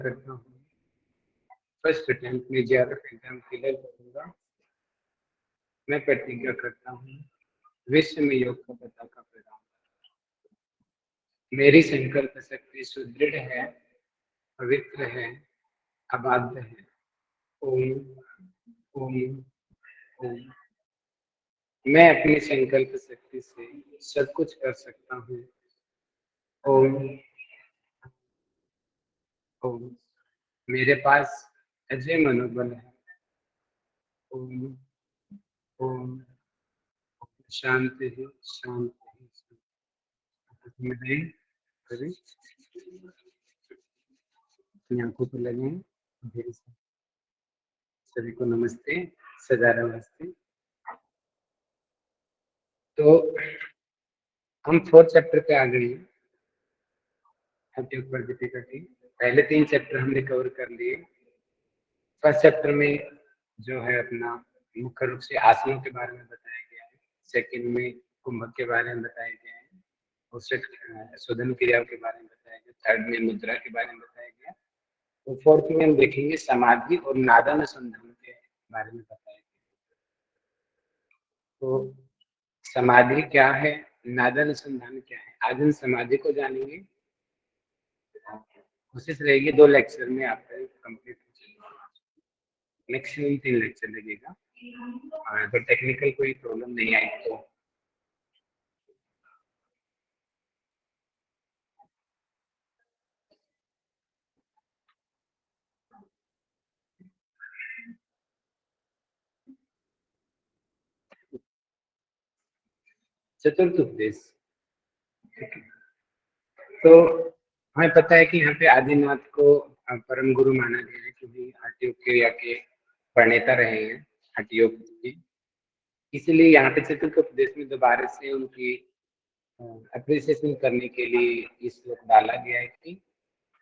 करता हूँ। First attempt में जीआरएफ एग्जाम क्लियर करूंगा। मैं प्रतिज्ञा करता हूँ विश्व में योग का पताका फहराऊंगा। मेरी संकल्प शक्ति सुदृढ़ है, पवित्र है, अबाध्य है। ओम ओम ओम। मैं अपनी संकल्प शक्ति से सब कुछ कर सकता हूँ। ओम ओम। मेरे पास अजय मनोबल है। ओम ओम। शांति ही शांति ही। करें अपनी आंखों पर लगे। धीरे से सभी को नमस्ते, सदा नमस्ते। तो हम 4th चैप्टर पे आ गए हैं। पहले 3 चैप्टर हमने कवर कर लिए। फर्स्ट चैप्टर में जो है अपना मुख्य रूप से आसनों के बारे में बताया गया है। सेकंड में कुंभक के बारे में बताया गया है। और शोधन क्रियाओं के बारे में बताया गया। थर्ड में मुद्रा के बारे में बताया गया। तो फोर्थ में हम देखेंगे समाधि और नादानुसंधान के बारे में बताया गया। तो समाधि क्या है, नादानुसंधान क्या है, आज हम समाधि को जानेंगे। कोशिश रहेगी 2 लेक्चर में आपका कंप्लीट हो जाएगा। मैक्सिमम 3 लेक्चर लगेगा। अगर टेक्निकल कोई प्रॉब्लम नहीं आई तो चतुर्थ उपदेश। तो हमें पता है कि यहाँ पे आदिनाथ को परम गुरु माना गया है, क्योंकि हठ योग क्रिया के प्रणेता रहे हैं हठ योग के। इसलिए यहाँ पे चतुर्थ उपदेश में दोबारा से उनकी अप्रिसिएशन करने के लिए ये श्लोक डाला गया है कि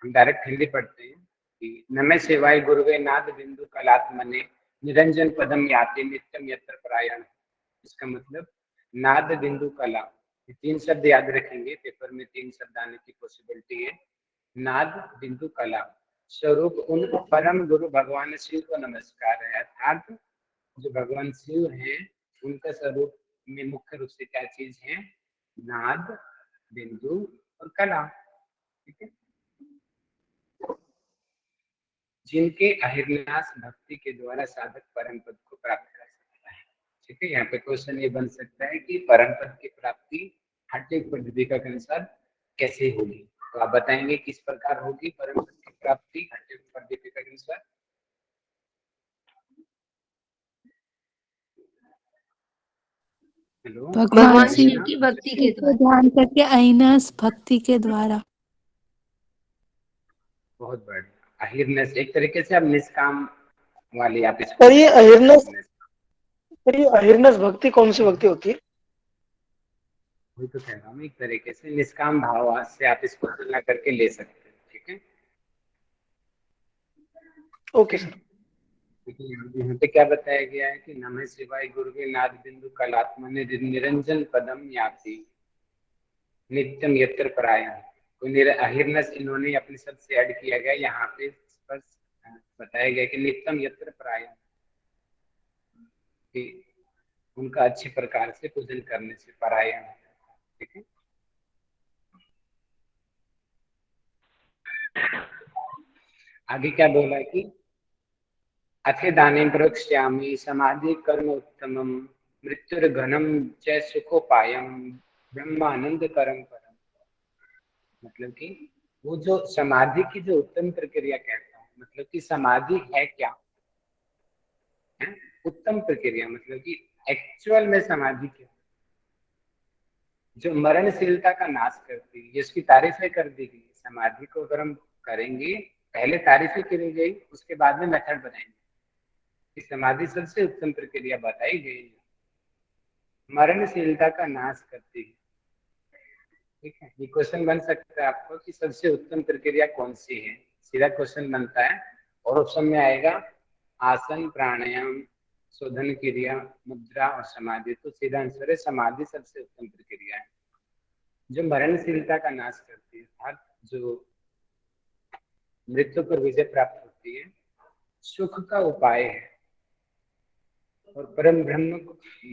हम डायरेक्ट हिंदी पढ़ते हैं कि नमः शिवाय गुरुवे नाद बिंदु कलात्मने निरंजन पदम याति नित्यम यत्र परायण। इसका मतलब नाद बिंदु कला, ये 3 शब्द याद रखेंगे। पेपर में 3 शब्द आने की पॉसिबिलिटी है। नाद बिंदु कला स्वरूप उन परम गुरु भगवान शिव को नमस्कार है। अर्थात जो भगवान शिव हैं उनका स्वरूप में मुख्य रूप से क्या चीज है, नाद बिंदु और कला। ठीक है, जिनके अहिर्नाश भक्ति के द्वारा साधक परम पद को प्राप्त कर सकता है। ठीक है, यहाँ पे क्वेश्चन ये बन सकता है कि परम पद की प्राप्ति हठ योग पद्धति के अनुसार कैसे होगी। तो आप बताएंगे किस प्रकार होगी परम पद की प्राप्ति हठ योग पद्धति के अनुसार। हेलो, भगवान शिव की भक्ति के द्वारा, ध्यान करके अहिर्निश भक्ति के द्वारा। बहुत बढ़िया। अहिर्निश एक तरीके से अब निष्काम वाली आप इसको। पर ये अहिर्निश भक्ति कौन सी भक्ति होती है? वही तो कह रहा हूँ, एक तरीके से निष्काम भाव से आप इसको तुलना करके ले सकते हैं। ठीक है, ओके सर। यहाँ पे क्या बताया गया है कि नमः शिवाय गुरुवे नाद बिंदु कलात्मने निरंजन पदम याति नित्यम यत्र परायण। तो अहिर्निश इन्होंने अपने शब्द से ऐड किया गया। यहाँ पे बताया गया कि नित्यम यत्र परायण, कि उनका अच्छे प्रकार से पूजन करने से परायण। ठीक है, आगे क्या बोला है कि अथे दाने प्रवक्ष्यामि समाधि कर्म उत्तमम मृत्युर्घनम च सुखोपायम ब्रह्मानंद करम परम। मतलब कि वो जो समाधि की जो उत्तम प्रक्रिया कहता है, मतलब कि समाधि है क्या है? उत्तम प्रक्रिया मतलब कि एक्चुअल में समाधि क्या, जो मरणशीलता का नाश करती है। इसकी तारीफें कर दी गई। समाधि को अगर हम करेंगे, पहले तारीफें करी गई, उसके बाद में मेथड बनाएंगे। समाधि सबसे उत्तम प्रक्रिया बताई गई है, मरणशीलता का नाश करती है। ठीक है, ये क्वेश्चन बन सकता है आपको कि सबसे उत्तम प्रक्रिया कौन सी है। सीधा क्वेश्चन बनता है और ऑप्शन में आएगा आसन, प्राणायाम, शोधन क्रिया, मुद्रा और समाधि। तो सीधा आंसर है समाधि सबसे उत्तम प्रक्रिया है जो मरणशीलता का नाश करती है। अर्थात जो मृत्यु पर विजय प्राप्त होती है, सुख का उपाय है और परम ब्रह्म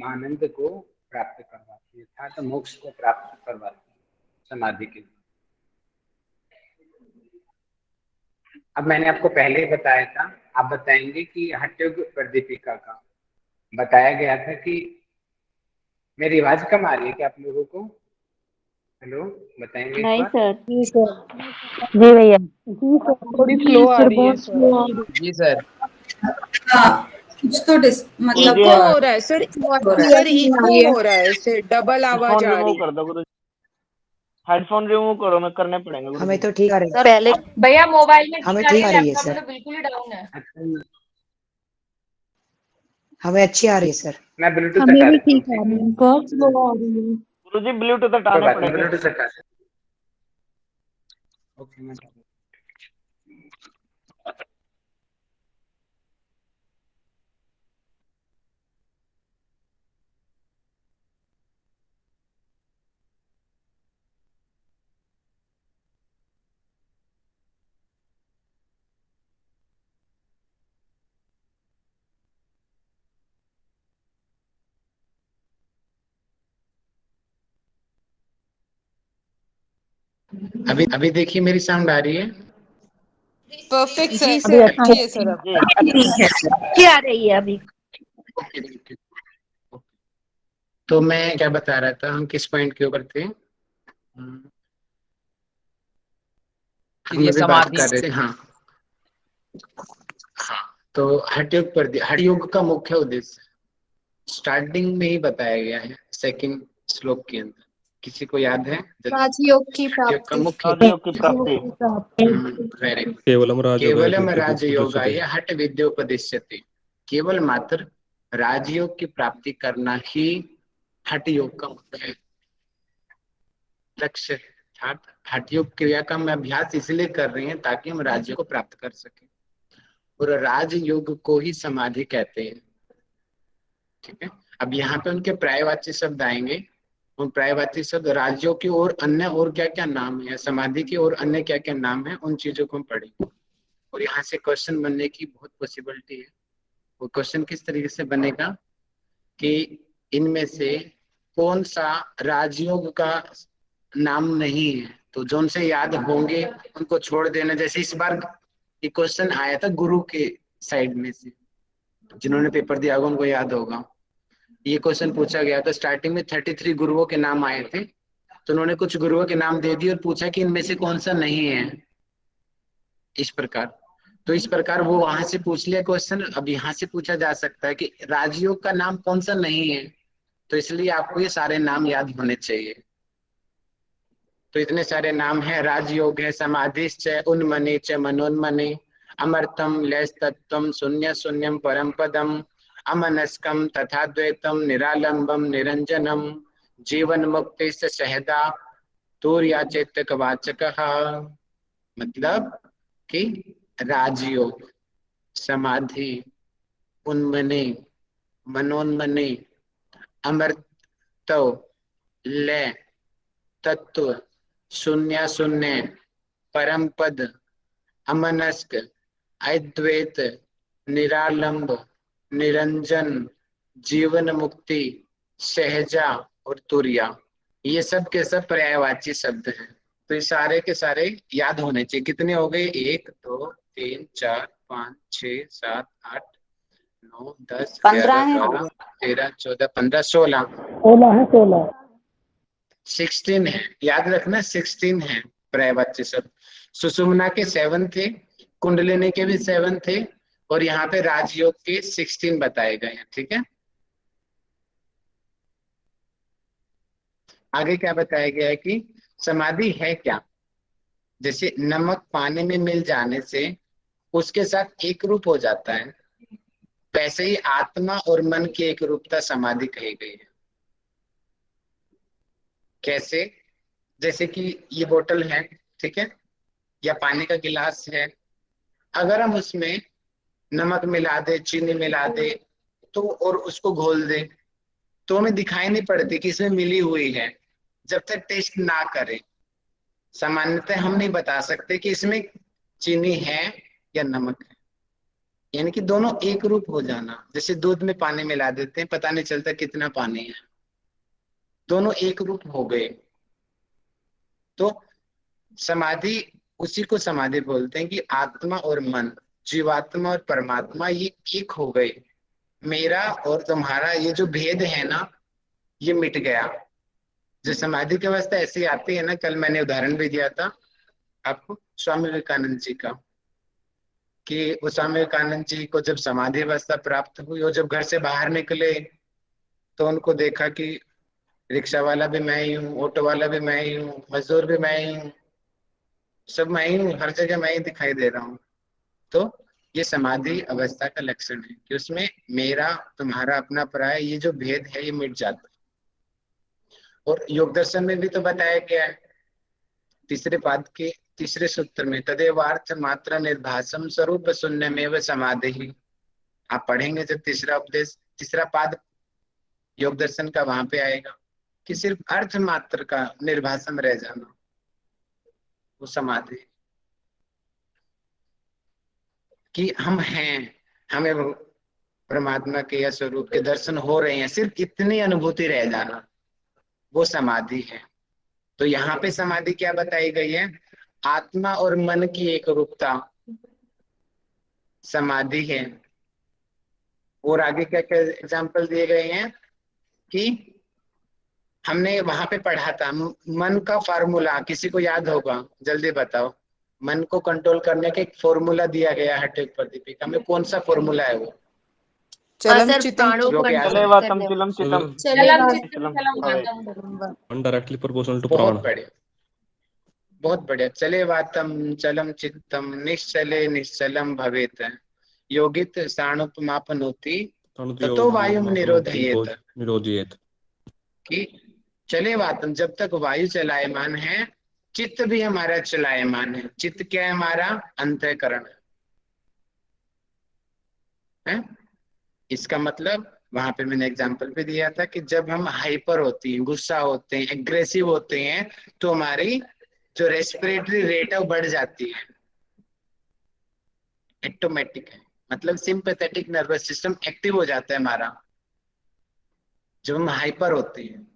आनंद को प्राप्त करवाती है, अर्थात मोक्ष को प्राप्त करवाती है समाधि के। अब मैंने आपको पहले ही बताया था, आप बताएंगे कि हठयोग प्रदीपिका का बताया गया था कि मेरी आवाज कम आ रही है क्या आप लोगों को? हेलो, बताएंगे एक नहीं बार। सर। जी भैया। जी सर, थोड़ी स्लो आ रही है बहुत सर। स्लो आ रही जी सर। हाँ, कुछ तो मतलब इको हो रहा है सर, सर इको ये हो रहा है, सर डबल आवाज हेडफोन आ रिमूव रही है। कर दो गुरु, हेडफोन रिमूव करो, मैं करने पड़ेंगे गुरु हमें जी। तो ठीक आ रही है सर पहले भैया मोबाइल में हमें ठीक आ रही ठीक है, आ रही है लैपटॉप में सर, तो बिल्कुल ही डाउन है। अच्छा, हमें अच्छी आ रही है सर। मैं ब्लूटूथ हमें हटा भी देता हूँ, ठीक आ रही है, बहुत स्लो आ रही है। गुरु जी ब्लूटूथ कोई हटाने बात नहीं, पड़ेंगे। ब्लूटूथ हटा देता हूँ। ओके, मैं हटा देता हूँ। अभी देखिए मेरी साउंड आ रही है? परफेक्ट जी सर, अभी सर। अच्छी अच्छी है सर अब। जी अच्छी आ रही है अभी। Okay, okay, okay. तो मैं क्या बता रहा था, हम किस पॉइंट के ऊपर थे? हम ये अभी बात समाधि। कर रहे थे, हाँ हाँ। तो हठयोग पर, हठयोग का मुख्य उद्देश्य स्टार्टिंग में ही बताया गया है, सेकंड श्लोक के अंदर। किसी को याद है? राजयोग की हठयोग का प्राप्ति। मुख्य राजयोग की प्राप्ति। Very good. केवलम राजयोगाय केवलम विद्योपदेशते। राजयोगाय हठ विद्योपदेश्यते। केवल मात्र राजयोग की प्राप्ति करना ही हठ योग का मुख्य लक्ष्य है। हठ योग क्रिया का हम अभ्यास इसलिए कर रहे हैं ताकि हम राजयोग को प्राप्त कर सकें, और राजयोग को ही समाधि कहते हैं। ठीक है, अब यहाँ पे उनके पर्यायवाची शब्द आएंगे। उन पर्यायवाची शब्द राजयोग की और अन्य और क्या क्या नाम है, समाधि की और अन्य क्या क्या नाम है, उन चीजों को हम पढ़ेंगे। और यहाँ से क्वेश्चन बनने की बहुत पॉसिबिलिटी है। वो क्वेश्चन किस तरीके से बनेगा कि इनमें से कौन सा राजयोग का नाम नहीं है, तो जो उनसे याद होंगे उनको छोड़ देना। जैसे इस बार ये क्वेश्चन आया था गुरु के साइड में से, जिन्होंने पेपर दिया होगा उनको याद होगा। ये क्वेश्चन पूछा गया था, स्टार्टिंग में 33 गुरुओं के नाम आए थे, तो उन्होंने कुछ गुरुओं के नाम दे दिए और पूछा कि इनमें से कौन सा नहीं है, इस प्रकार। तो इस प्रकार वो वहां से पूछ लिया क्वेश्चन, अब यहाँ से पूछा जा सकता है कि राजयोग का नाम कौन सा नहीं है, तो इसलिए आपको ये सारे नाम याद होने चाहिए। तो इतने सारे नाम हैं, राजयोग है, समाधिश्च, उन्मनि च मनोन्मनि, अमर्तम लैस्तत्वम, शून्य शून्यम परम पदम, अमनस्कम तथा द्वैतम, निरालंबम निरंजनम, जीवन मुक्ति से सहदा तूर्या चेतक वाचक। मतलब कि राजयोग, समाधि, उन्मनि, मनोन्मनि, अमृत, लय, तत्व, शून्य शून्य, परम पद, अमनस्क, अद्वैत, निरालंब, निरंजन, जीवन मुक्ति, सहजा और तुरिया, ये सब के सब पर्यायवाची शब्द हैं। तो ये सारे के सारे याद होने चाहिए। कितने हो गए? 1 2 3 4 5 6 7 8 9 10 15 11 है। 12 13 14 15 16 16 है, याद रखना 16 है पर्यायवाची शब्द। सुषुम्ना के 7 थे, कुंडलिनी के भी 7 थे, और यहाँ पे राजयोग के 16 बताए गए हैं। ठीक है, आगे क्या बताया गया है कि समाधि है क्या? जैसे नमक पानी में मिल जाने से उसके साथ एक रूप हो जाता है, वैसे ही आत्मा और मन की एक रूपता समाधि कही गई है। कैसे? जैसे कि ये बोतल है, ठीक है, या पानी का गिलास है, अगर हम उसमें नमक मिला दे, चीनी मिला दे, तो और उसको घोल दे, तो हमें दिखाई नहीं पड़ती कि इसमें मिली हुई है, जब तक टेस्ट ना करें। सामान्यतः हम नहीं बता सकते कि इसमें चीनी है या नमक है, यानी कि दोनों एक रूप हो जाना। जैसे दूध में पानी मिला देते हैं, पता नहीं चलता कितना पानी है, दोनों एक रूप हो गए। तो समाधि, उसी को समाधि बोलते हैं कि आत्मा और मन, जीवात्मा और परमात्मा ये एक हो गए। मेरा और तुम्हारा ये जो भेद है ना, ये मिट गया। जो समाधि की अवस्था ऐसी आती है ना, कल मैंने उदाहरण भी दिया था आपको स्वामी विवेकानंद जी का, कि उस स्वामी विवेकानंद जी को जब समाधि अवस्था प्राप्त हुई और जब घर से बाहर निकले तो उनको देखा कि रिक्शा वाला भी मैं ही हूँ, ऑटो वाला भी मैं ही हूँ, मजदूर भी मैं ही हूँ, सब मैं ही हूँ, हर जगह मैं ही दिखाई दे रहा हूँ। तो ये समाधि अवस्था का लक्षण है कि उसमें मेरा तुम्हारा अपना पराया ये जो भेद है ये मिट जाता है। और योग दर्शन में भी तो बताया गया है, तीसरे पाद के तीसरे सूत्र में, तदेवार्थ मात्र निर्भासम स्वरूप शून्य में व समाधि ही। आप पढ़ेंगे जब तीसरा उपदेश, तीसरा पाद योग दर्शन का, वहां पे आएगा कि सिर्फ अर्थ मात्र का निर्भासम रह जाना, वो समाधि। कि हम हैं, हमें परमात्मा के या स्वरूप के दर्शन हो रहे हैं, सिर्फ इतनी अनुभूति रह जाना, वो समाधि है। तो यहाँ पे समाधि क्या बताई गई है? आत्मा और मन की एक रूपता समाधि है। और आगे क्या क्या एग्जाम्पल दिए गए हैं कि हमने वहां पे पढ़ा था मन का फार्मूला, किसी को याद होगा? जल्दी बताओ। मन को कंट्रोल करने का एक फॉर्मूला दिया गया है टेक पर दीपिका में, कौन सा फॉर्मूला है वो? चलम सर चितम प्राणों को जो कि चले कंट्रोल वातम करने चिलम चितम चलम चितम चित्तम चलम भवे। वातम। डायरेक्टली प्रोपोर्शनल टू बहुत प्राण। बढ़िया, बहुत बढ़िया। चले वातम चलम चित्तम निश्चले निश्चलम भवेत योगित साणुपमापनोति ततो वायुम निरोधयेत। निरोधयेत। कि चले वातम, जब तक वायु चलायमान है, चित्त भी हमारा चलायमान है। चित्त क्या है? हमारा अंतःकरण है। इसका मतलब वहां पे मैंने एग्जांपल भी दिया था कि जब हम हाइपर होती हैं, गुस्सा होते हैं, एग्रेसिव होते हैं, तो हमारी जो रेस्पिरेटरी रेट है वो बढ़ जाती है, ऑटोमेटिक है। मतलब सिंपैथेटिक नर्वस सिस्टम एक्टिव हो जाता है हमारा जब हम हाइपर होते हैं।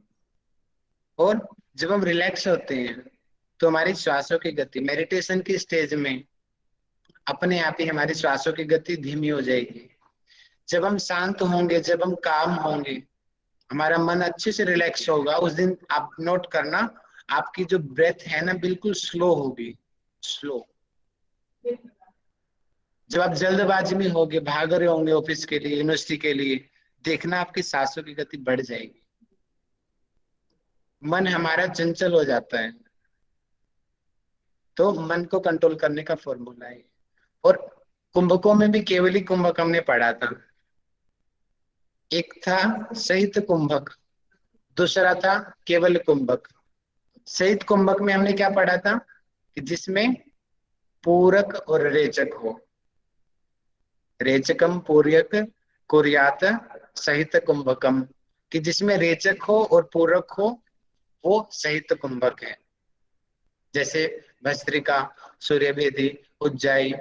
और जब हम रिलैक्स होते हैं तो हमारी श्वासों की गति, मेडिटेशन की स्टेज में अपने आप ही हमारी श्वासों की गति धीमी हो जाएगी। जब हम शांत होंगे, जब हम काम होंगे, हमारा मन अच्छे से रिलैक्स होगा, उस दिन आप नोट करना आपकी जो ब्रेथ है ना बिल्कुल स्लो होगी, स्लो। जब आप जल्दबाजी में होंगे, भाग रहे होंगे ऑफिस के लिए, यूनिवर्सिटी के लिए, देखना आपकी सांसों की गति बढ़ जाएगी, मन हमारा चंचल हो जाता है। तो मन को कंट्रोल करने का फॉर्मूला है। और कुंभकों में भी केवली कुंभक हमने पढ़ा था। एक था सहित कुंभक, दूसरा था केवल कुंभक। सहित कुंभक में हमने क्या पढ़ा था कि जिसमें पूरक और रेचक हो, रेचकम पूरक कुर्यात सहित कुंभकम, कि जिसमें रेचक हो और पूरक हो वो सहित कुंभक है। जैसे भस्त्रिका, सूर्यभेदी, उज्जाई,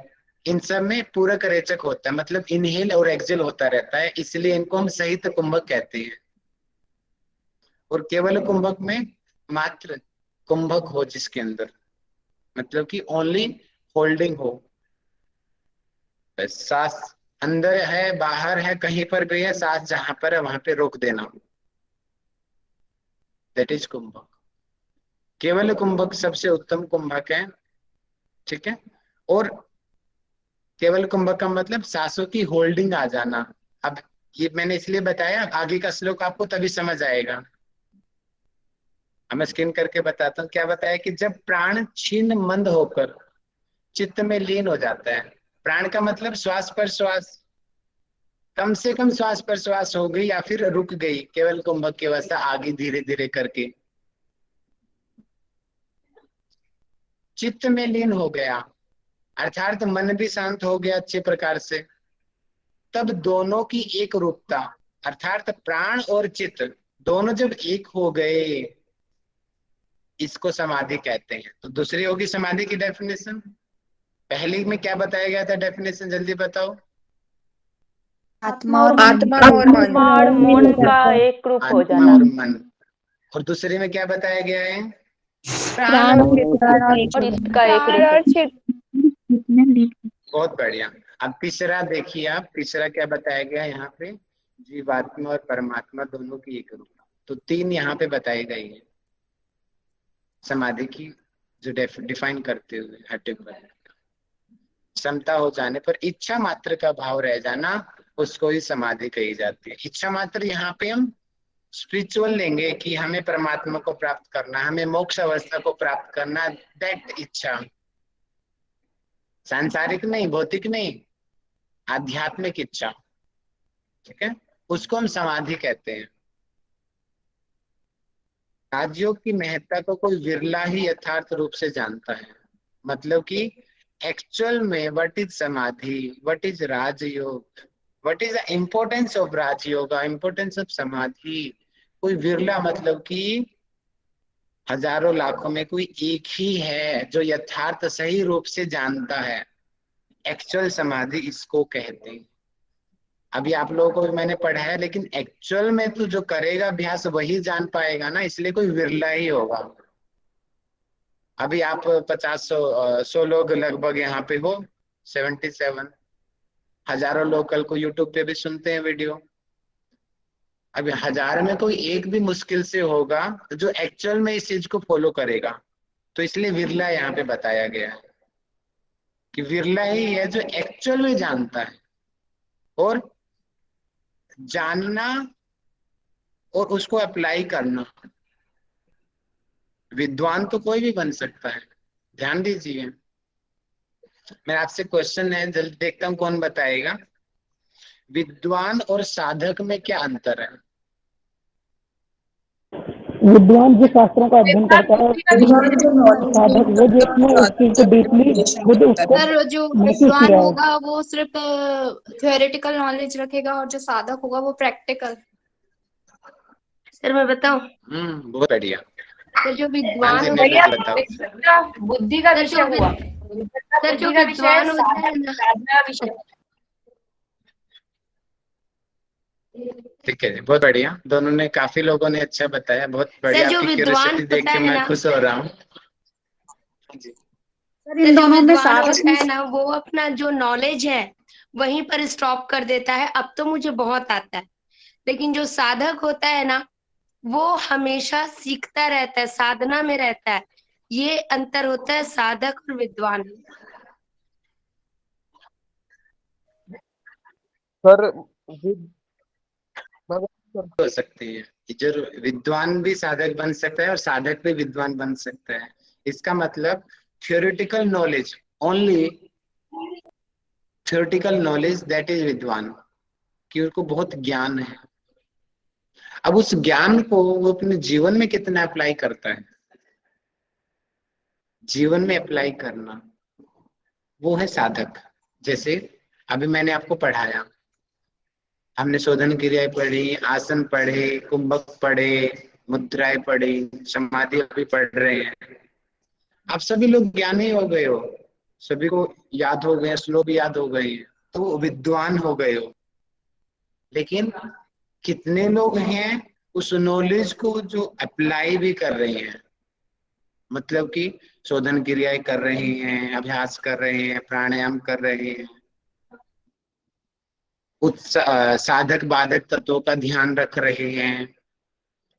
इन सब में पूरक रेचक होता है, मतलब इनहेल और एक्सेल होता रहता है, इसलिए इनको हम सहित कुंभक कहते हैं। और केवल कुंभक में मात्र कुंभक हो जिसके अंदर, मतलब कि ओनली होल्डिंग हो, बस सांस अंदर है बाहर है कहीं पर भी है, सांस जहां पर है वहां पे रोक देना, दैट इज कुंभक। केवल कुंभक सबसे उत्तम कुंभक है, ठीक है। और केवल कुंभक का मतलब सांसों की होल्डिंग आ जाना। अब ये मैंने इसलिए बताया, आगे का श्लोक आपको तभी समझ आएगा। मैं स्क्रीन करके बताता हूँ क्या बताया कि जब प्राण छीन मंद होकर चित्त में लीन हो जाता है, प्राण का मतलब श्वास पर श्वास, कम से कम श्वास पर श्वास हो गई या फिर रुक गई, केवल कुंभक की अवस्था आगे धीरे धीरे करके चित्त में लीन हो गया, अर्थात मन भी शांत हो गया अच्छे प्रकार से, तब दोनों की एक रूपता, अर्थात प्राण और चित्त दोनों जब एक हो गए, इसको समाधि कहते हैं। तो दूसरी होगी समाधि की डेफिनेशन, पहली में क्या बताया गया था डेफिनेशन, जल्दी बताओ। आत्मा और मन। आत्मा और मन। और मन का एक रूप हो आत्मा जाना। और मन। और दूसरे में क्या बताया गया है? प्राण और और इसका एक रूप। बहुत बढ़िया। अब तीसरा देखिए आप, तीसरा क्या बताया गया है यहाँ पे? जीवात्मा और परमात्मा दोनों की एक रूप। तो 3 यहाँ पे बताई गई है समाधि की, जो डिफाइन करते हुए हटे पर क्षमता हो जाने पर इच्छा मात्र का भाव रह जाना, उसको ही समाधि कही जाती है। इच्छा मात्र यहाँ पे हम स्पिरिचुअल लेंगे कि हमें परमात्मा को प्राप्त करना, हमें मोक्ष अवस्था को प्राप्त करना, दैट इच्छा। सांसारिक नहीं, भौतिक नहीं, आध्यात्मिक इच्छा, ठीक है, उसको हम समाधि कहते हैं। राजयोग की महत्ता को कोई विरला ही यथार्थ रूप से जानता है। मतलब कि एक्चुअल में what is samadhi, what is Rajyoga, what is the importance of Rajyoga, importance of samadhi, कोई विरला, मतलब कि हजारों लाखों में कोई एक ही है जो यथार्थ सही रूप से जानता है। एक्चुअल समाधि इसको कहते हैं। अभी आप लोगों को भी मैंने पढ़ा है, लेकिन एक्चुअल में तो जो करेगा अभ्यास वही जान पाएगा ना, इसलिए कोई विरला ही होगा। अभी आप 100 लोग लगभग यहाँ पे हो, 77 हजारों लोग कल को यूट्यूब पे भी सुनते हैं वीडियो। अभी 1000 में कोई एक भी मुश्किल से होगा जो एक्चुअल में इस चीज को फॉलो करेगा। तो इसलिए विरला यहाँ पे बताया गया है कि विरला ही है जो एक्चुअल में जानता है। और जानना और उसको अप्लाई करना, विद्वान तो कोई भी बन सकता है। ध्यान दीजिए, मेरा आपसे क्वेश्चन है, जल्दी देखता हूँ कौन बताएगा। विद्वान और साधक में क्या अंतर है? विद्वान जो शास्त्रों का अध्ययन करता है, विद्वान जो knowledge साधक वो जो इसमें उस चीज को डीपली खुद उसको सर, जो महसूस विद्वान किया है। होगा वो सिर्फ थ्योरेटिकल नॉलेज रखेगा और जो साधक होगा वो प्रैक्टिकल। सर मैं बताऊं? बहुत बढ़िया। सर जो हाँ विद्वान जी, होता मैं है, बताओ। बुद्धि का सर विषय जो हुआ। सर जो बुद्धि का विषय है, विद्वान होता है ना, साधना विषय। ठीक है जी, बहुत बढ़िया। दोनों ने, काफी लोगों ने अच्छा बताया, बहुत बढ़िया। सर जो आपकी विद्वान क्यूरियोसिटी देख होता के है मैं ना, खुश हो रहा हूँ। हाँ जी। सर जो विद्वान होता है ना, वो अपना जो नॉलेज है वहीं पर स्टॉप कर देता है, अब तो मुझे बहुत आता है। लेकिन जो साधक होता है ना, वो हमेशा सीखता रहता है, साधना में रहता है। ये अंतर होता है साधक और विद्वान। सर हो सकती है कि जो विद्वान भी साधक बन सकता है और साधक भी विद्वान बन सकता है। इसका मतलब theoretical knowledge only, theoretical knowledge that is विद्वान, कि उसको बहुत ज्ञान है। अब उस ज्ञान को वो अपने जीवन में कितना अप्लाई करता है, जीवन में अप्लाई करना, वो है साधक। जैसे अभी मैंने आपको पढ़ाया, हमने शोधन क्रियाएं पढ़ी, आसन पढ़े, कुंभक पढ़े, मुद्राएं पढ़ी, समाधि अभी पढ़ रहे हैं। आप सभी लोग ज्ञानी हो गए हो, सभी को याद हो गए, श्लोक भी याद हो गए, तो विद्वान हो गए हो। लेकिन कितने लोग हैं उस नॉलेज को जो अप्लाई भी कर रहे हैं, मतलब कि शोधन क्रियाएं कर रहे हैं, अभ्यास कर रहे हैं, प्राणायाम कर रहे हैं, साधक बाधक तत्वों का ध्यान रख रहे हैं,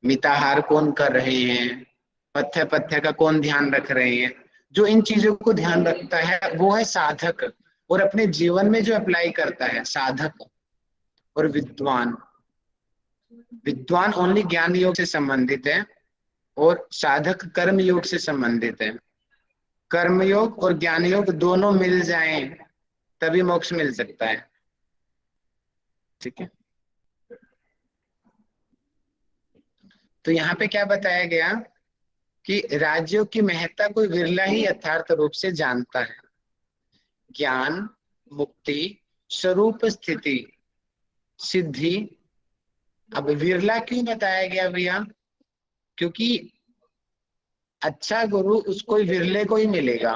मिताहार कौन कर रहे हैं, पथ्य पथ्य का कौन ध्यान रख रहे हैं। जो इन चीजों को ध्यान रखता है वो है साधक, और अपने जीवन में जो अप्लाई करता है साधक। और विद्वान, विद्वान ओनली ज्ञान योग से संबंधित है, और साधक कर्म योग से संबंधित है। कर्म योग और ज्ञान योग दोनों मिल जाएं तभी मोक्ष मिल सकता है। ठीक है, तो यहाँ पे क्या बताया गया कि राजयोग की महत्ता कोई विरला ही यथार्थ रूप से जानता है। ज्ञान, मुक्ति, स्वरूप स्थिति, सिद्धि। अब विरला क्यों बताया गया भैया? क्योंकि अच्छा गुरु उसको विरले को ही मिलेगा।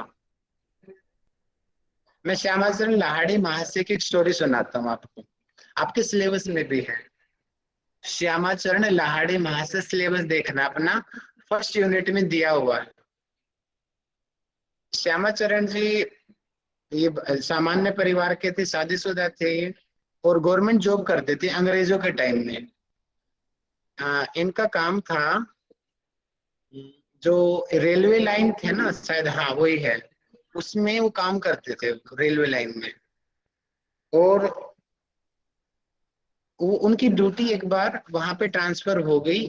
मैं श्यामाचरण लाहिड़ी महाशय की एक स्टोरी सुनाता हूँ आपको, आपके सिलेबस में भी है। श्यामाचरण लाहिड़ी महाशय सिलेबस देखना अपना, फर्स्ट यूनिट में दिया हुआ है। श्यामाचरण जी ये सामान्य परिवार के थे, शादीशुदा थे और गवर्नमेंट जॉब करते थे अंग्रेजों के टाइम में। इनका काम था, जो रेलवे लाइन थे ना शायद, हाँ वही है, उसमें वो काम करते थे रेलवे लाइन में। और वो उनकी ड्यूटी एक बार वहां पे ट्रांसफर हो गई,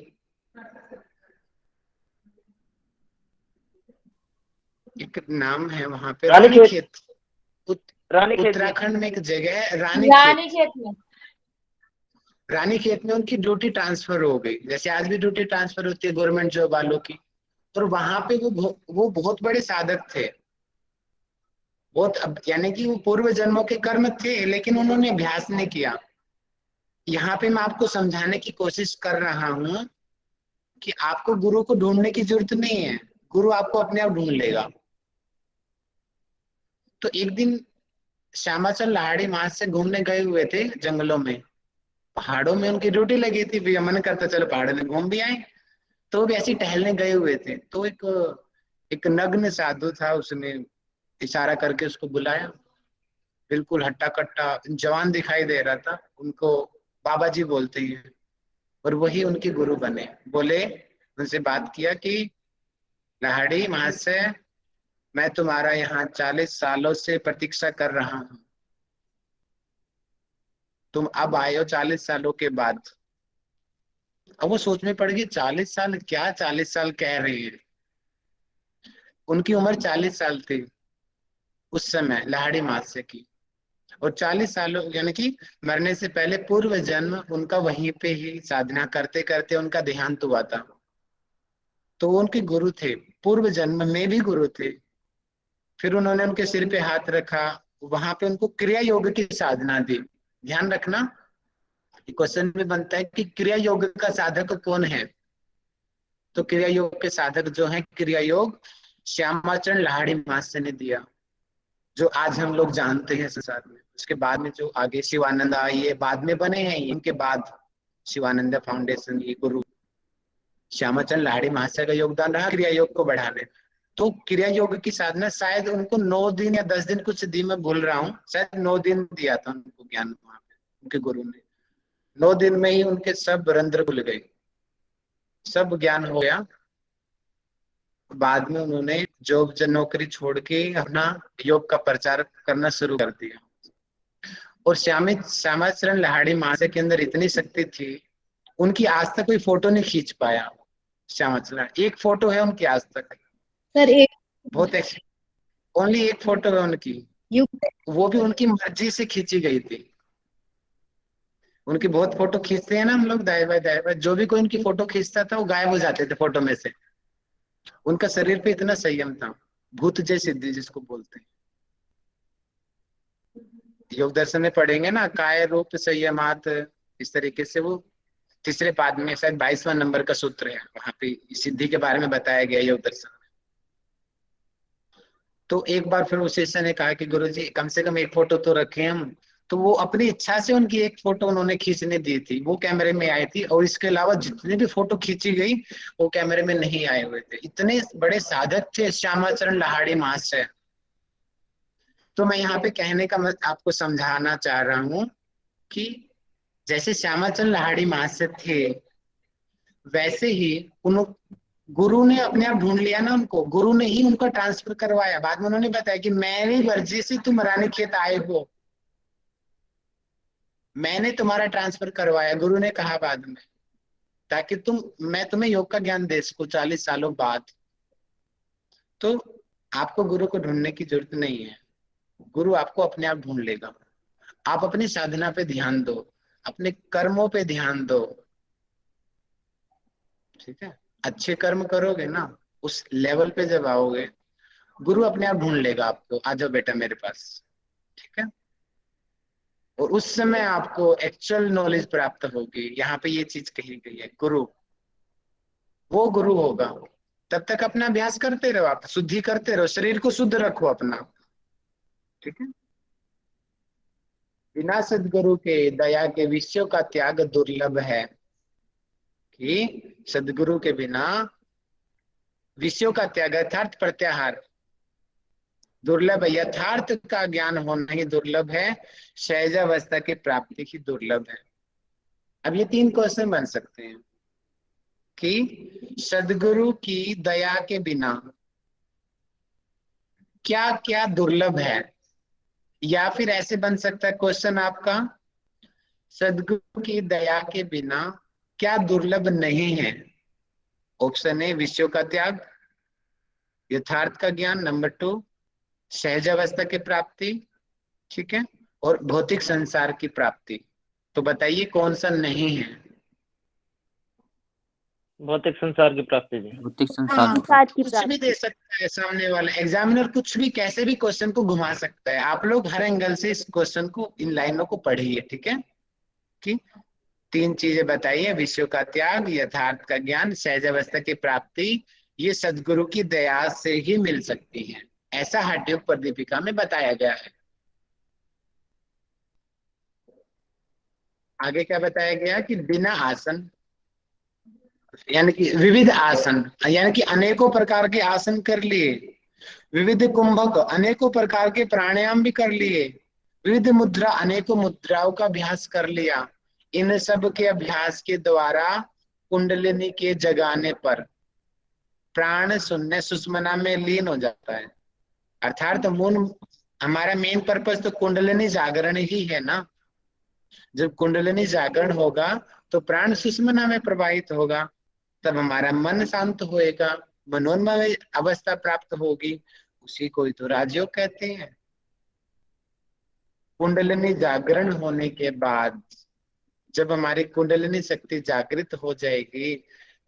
एक नाम है वहां पे रानीखेत, उत्तराखंड में एक जगह है रानीखेत में। रानीखेत में उनकी ड्यूटी ट्रांसफर हो गई, जैसे आज भी ड्यूटी ट्रांसफर होती है गवर्नमेंट जॉब वालों की। और वहां पे वो बहुत बड़े साधक थे, बहुत, यानी कि वो पूर्व जन्मों के कर्म थे, लेकिन उन्होंने अभ्यास नहीं किया। यहाँ पे मैं आपको समझाने की कोशिश कर रहा हूँ कि आपको गुरु को ढूंढने की जरूरत नहीं है, गुरु आपको अपने आप ढूंढ लेगा। तो एक दिन श्यामाचल लाहिड़ी महाशय घूमने गए हुए थे जंगलों में, पहाड़ों में उनकी ड्यूटी लगी थी, भैया मन करता चलो पहाड़ों में घूम भी आए। तो वो भी ऐसे टहलने गए हुए थे, तो एक नग्न साधु था, उसने इशारा करके उसको बुलाया। बिल्कुल हट्टा कट्टा जवान दिखाई दे रहा था, उनको बाबा जी बोलते हैं, और वही उनके गुरु बने। बोले, उनसे बात किया कि लाहिड़ी महाशय, मैं तुम्हारा यहाँ 40 सालों से प्रतीक्षा कर रहा हूँ, तुम अब आए हो 40 सालों के बाद। अब वो सोच में पड़ गई, 40 साल क्या, 40 साल कह रहे हैं। उनकी उम्र 40 साल थी उस समय लाहिड़ी महाशय की, और 40 सालों यानी कि मरने से पहले पूर्व जन्म उनका वहीं पे ही साधना करते करते उनका देहांत हुआ था। तो वो उनके गुरु थे, पूर्व जन्म में भी गुरु थे। फिर उन्होंने उनके सिर पे हाथ रखा, वहां पे उनको क्रिया योग की साधना दी। ध्यान रखना, क्वेश्चन में बनता है कि क्रिया योग का साधक कौन है। तो क्रिया योग के साधक जो है, क्रिया योग श्यामाचरण लाहिड़ी महाशय ने दिया, जो आज हम लोग जानते हैं संसार में। उसके बाद में जो आगे शिवानंद ये बाद में बने हैं, इनके बाद शिवानंद फाउंडेशन, ये गुरु श्यामाचरण लाहिड़ी महाशय का योगदान रहा क्रिया योग को बढ़ाने। तो क्रिया योग की साधना शायद उनको 9 दिन या 10 दिन, कुछ दिन मैं भूल रहा हूँ, शायद 9 दिन दिया था उनको ज्ञान वहां पे उनके गुरु ने। 9 दिन में ही उनके सब रंध्र खुल गए, सब ज्ञान हो गया। बाद में उन्होंने जॉब नौकरी छोड़ के अपना योग का प्रचार करना शुरू कर दिया। और श्यामाचरण लाहिड़ी महाशय के अंदर इतनी शक्ति थी, उनकी आज तक कोई फोटो नहीं खींच पाया। श्यामाचरण, एक फोटो है उनकी आज तक, सर एक बहुत ओनली एक फोटो है उनकी, वो भी उनकी मर्जी से खींची गई थी। उनकी बहुत फोटो खींचते हैं ना हम लोग, दाएं बाएं, जो भी कोई उनकी फोटो खींचता था वो गायब हो जाते थे फोटो में से। उनका शरीर पे इतना संयम था, भूत जय सिद्धि जिसको बोलते हैं। योग दर्शन में पढ़ेंगे ना, काय रूप संयमात, इस तरीके से वो तीसरे पाद में शायद 22वां नंबर का सूत्र है, वहां पे सिद्धि के बारे में बताया गया योग दर्शन में। तो एक बार फिर उस शिष्य ने कहा कि गुरुजी कम से कम एक फोटो तो रखें हम। तो वो अपनी इच्छा से उनकी एक फोटो उन्होंने खींचने दी थी, वो कैमरे में आई थी, और इसके अलावा जितनी भी फोटो खींची गई वो कैमरे में नहीं आए हुए थे। इतने बड़े साधक थे श्यामाचरण लाहिड़ी महाशय। तो मैं यहाँ पे कहने का आपको समझाना चाह रहा हूँ कि जैसे श्यामाचरण लाहिड़ी महाशय थे, वैसे ही उन गुरु ने अपने आप ढूंढ लिया ना उनको, गुरु ने ही उनका ट्रांसफर करवाया। बाद में उन्होंने बताया कि मेरी मर्जी से तुम रानीखेत आए हो, मैंने तुम्हारा ट्रांसफर करवाया, गुरु ने कहा बाद में, ताकि मैं तुम्हें योग का ज्ञान दे सकूं 40 सालों बाद। तो आपको गुरु को ढूंढने की जरूरत नहीं है, गुरु आपको अपने आप ढूंढ लेगा। आप अपनी साधना पे ध्यान दो, अपने कर्मों पे ध्यान दो, ठीक है। अच्छे कर्म करोगे ना, उस लेवल पे जब आओगे, गुरु अपने आप ढूंढ लेगा आपको, आ जाओ बेटा मेरे पास, ठीक है। और उस समय आपको एक्चुअल नॉलेज प्राप्त होगी। यहाँ पे ये चीज कही गई है, गुरु वो गुरु होगा। तब तक अपना अभ्यास करते रहो, आप शुद्धि करते रहो, शरीर को शुद्ध रखो अपना, ठीक है। बिना सदगुरु के दया के विषयों का त्याग दुर्लभ है। कि सदगुरु के बिना विषयों का त्याग अर्थात प्रत्याहार दुर्लभ है। यथार्थ का ज्ञान होना ही दुर्लभ है, सहजावस्था की प्राप्ति ही दुर्लभ है। अब ये 3 क्वेश्चन बन सकते हैं कि सदगुरु की दया के बिना क्या क्या दुर्लभ है, या फिर ऐसे बन सकता है क्वेश्चन आपका, सदगुरु की दया के बिना क्या दुर्लभ नहीं है। ऑप्शन ए विषयों का त्याग, यथार्थ का ज्ञान, नंबर 2 सहजावस्था की प्राप्ति, ठीक है, और भौतिक संसार की प्राप्ति। तो बताइए कौन सा नहीं है। भौतिक संसार की प्राप्ति जी। भौतिक संसार हाँ, संसार की कुछ भी प्राप्ति। दे सकता है सामने वाला एग्जामिनर, कुछ भी कैसे भी क्वेश्चन को घुमा सकता है। आप लोग हर एंगल से इस क्वेश्चन को, इन लाइनों को पढ़िए, ठीक है। कि 3 चीजें बताइए, विषयों का त्याग, यथार्थ का ज्ञान, सहजावस्था की प्राप्ति, ये सदगुरु की दया से ही मिल सकती है, ऐसा हठयोग पर दीपिका में बताया गया है। आगे क्या बताया गया कि बिना आसन, यानी कि विविध आसन, यानी कि अनेकों प्रकार के आसन कर लिए, विविध कुंभक अनेकों प्रकार के प्राणायाम भी कर लिए, विविध मुद्रा अनेकों मुद्राओं का अभ्यास कर लिया। इन सब के अभ्यास के द्वारा कुंडलिनी के जगाने पर प्राण शून्य सुषुम्ना में लीन हो जाता है। अर्थात मूल हमारा मेन पर्पस तो कुंडलिनी जागरण ही है ना। जब कुंडलिनी जागरण होगा तो प्राण सुषुम्ना में प्रवाहित होगा, तब हमारा मन शांत होएगा, मनोन्मय अवस्था प्राप्त होगी, उसी को ही तो राजयोग कहते हैं। कुंडलिनी जागरण होने के बाद जब हमारी कुंडलिनी शक्ति जागृत हो जाएगी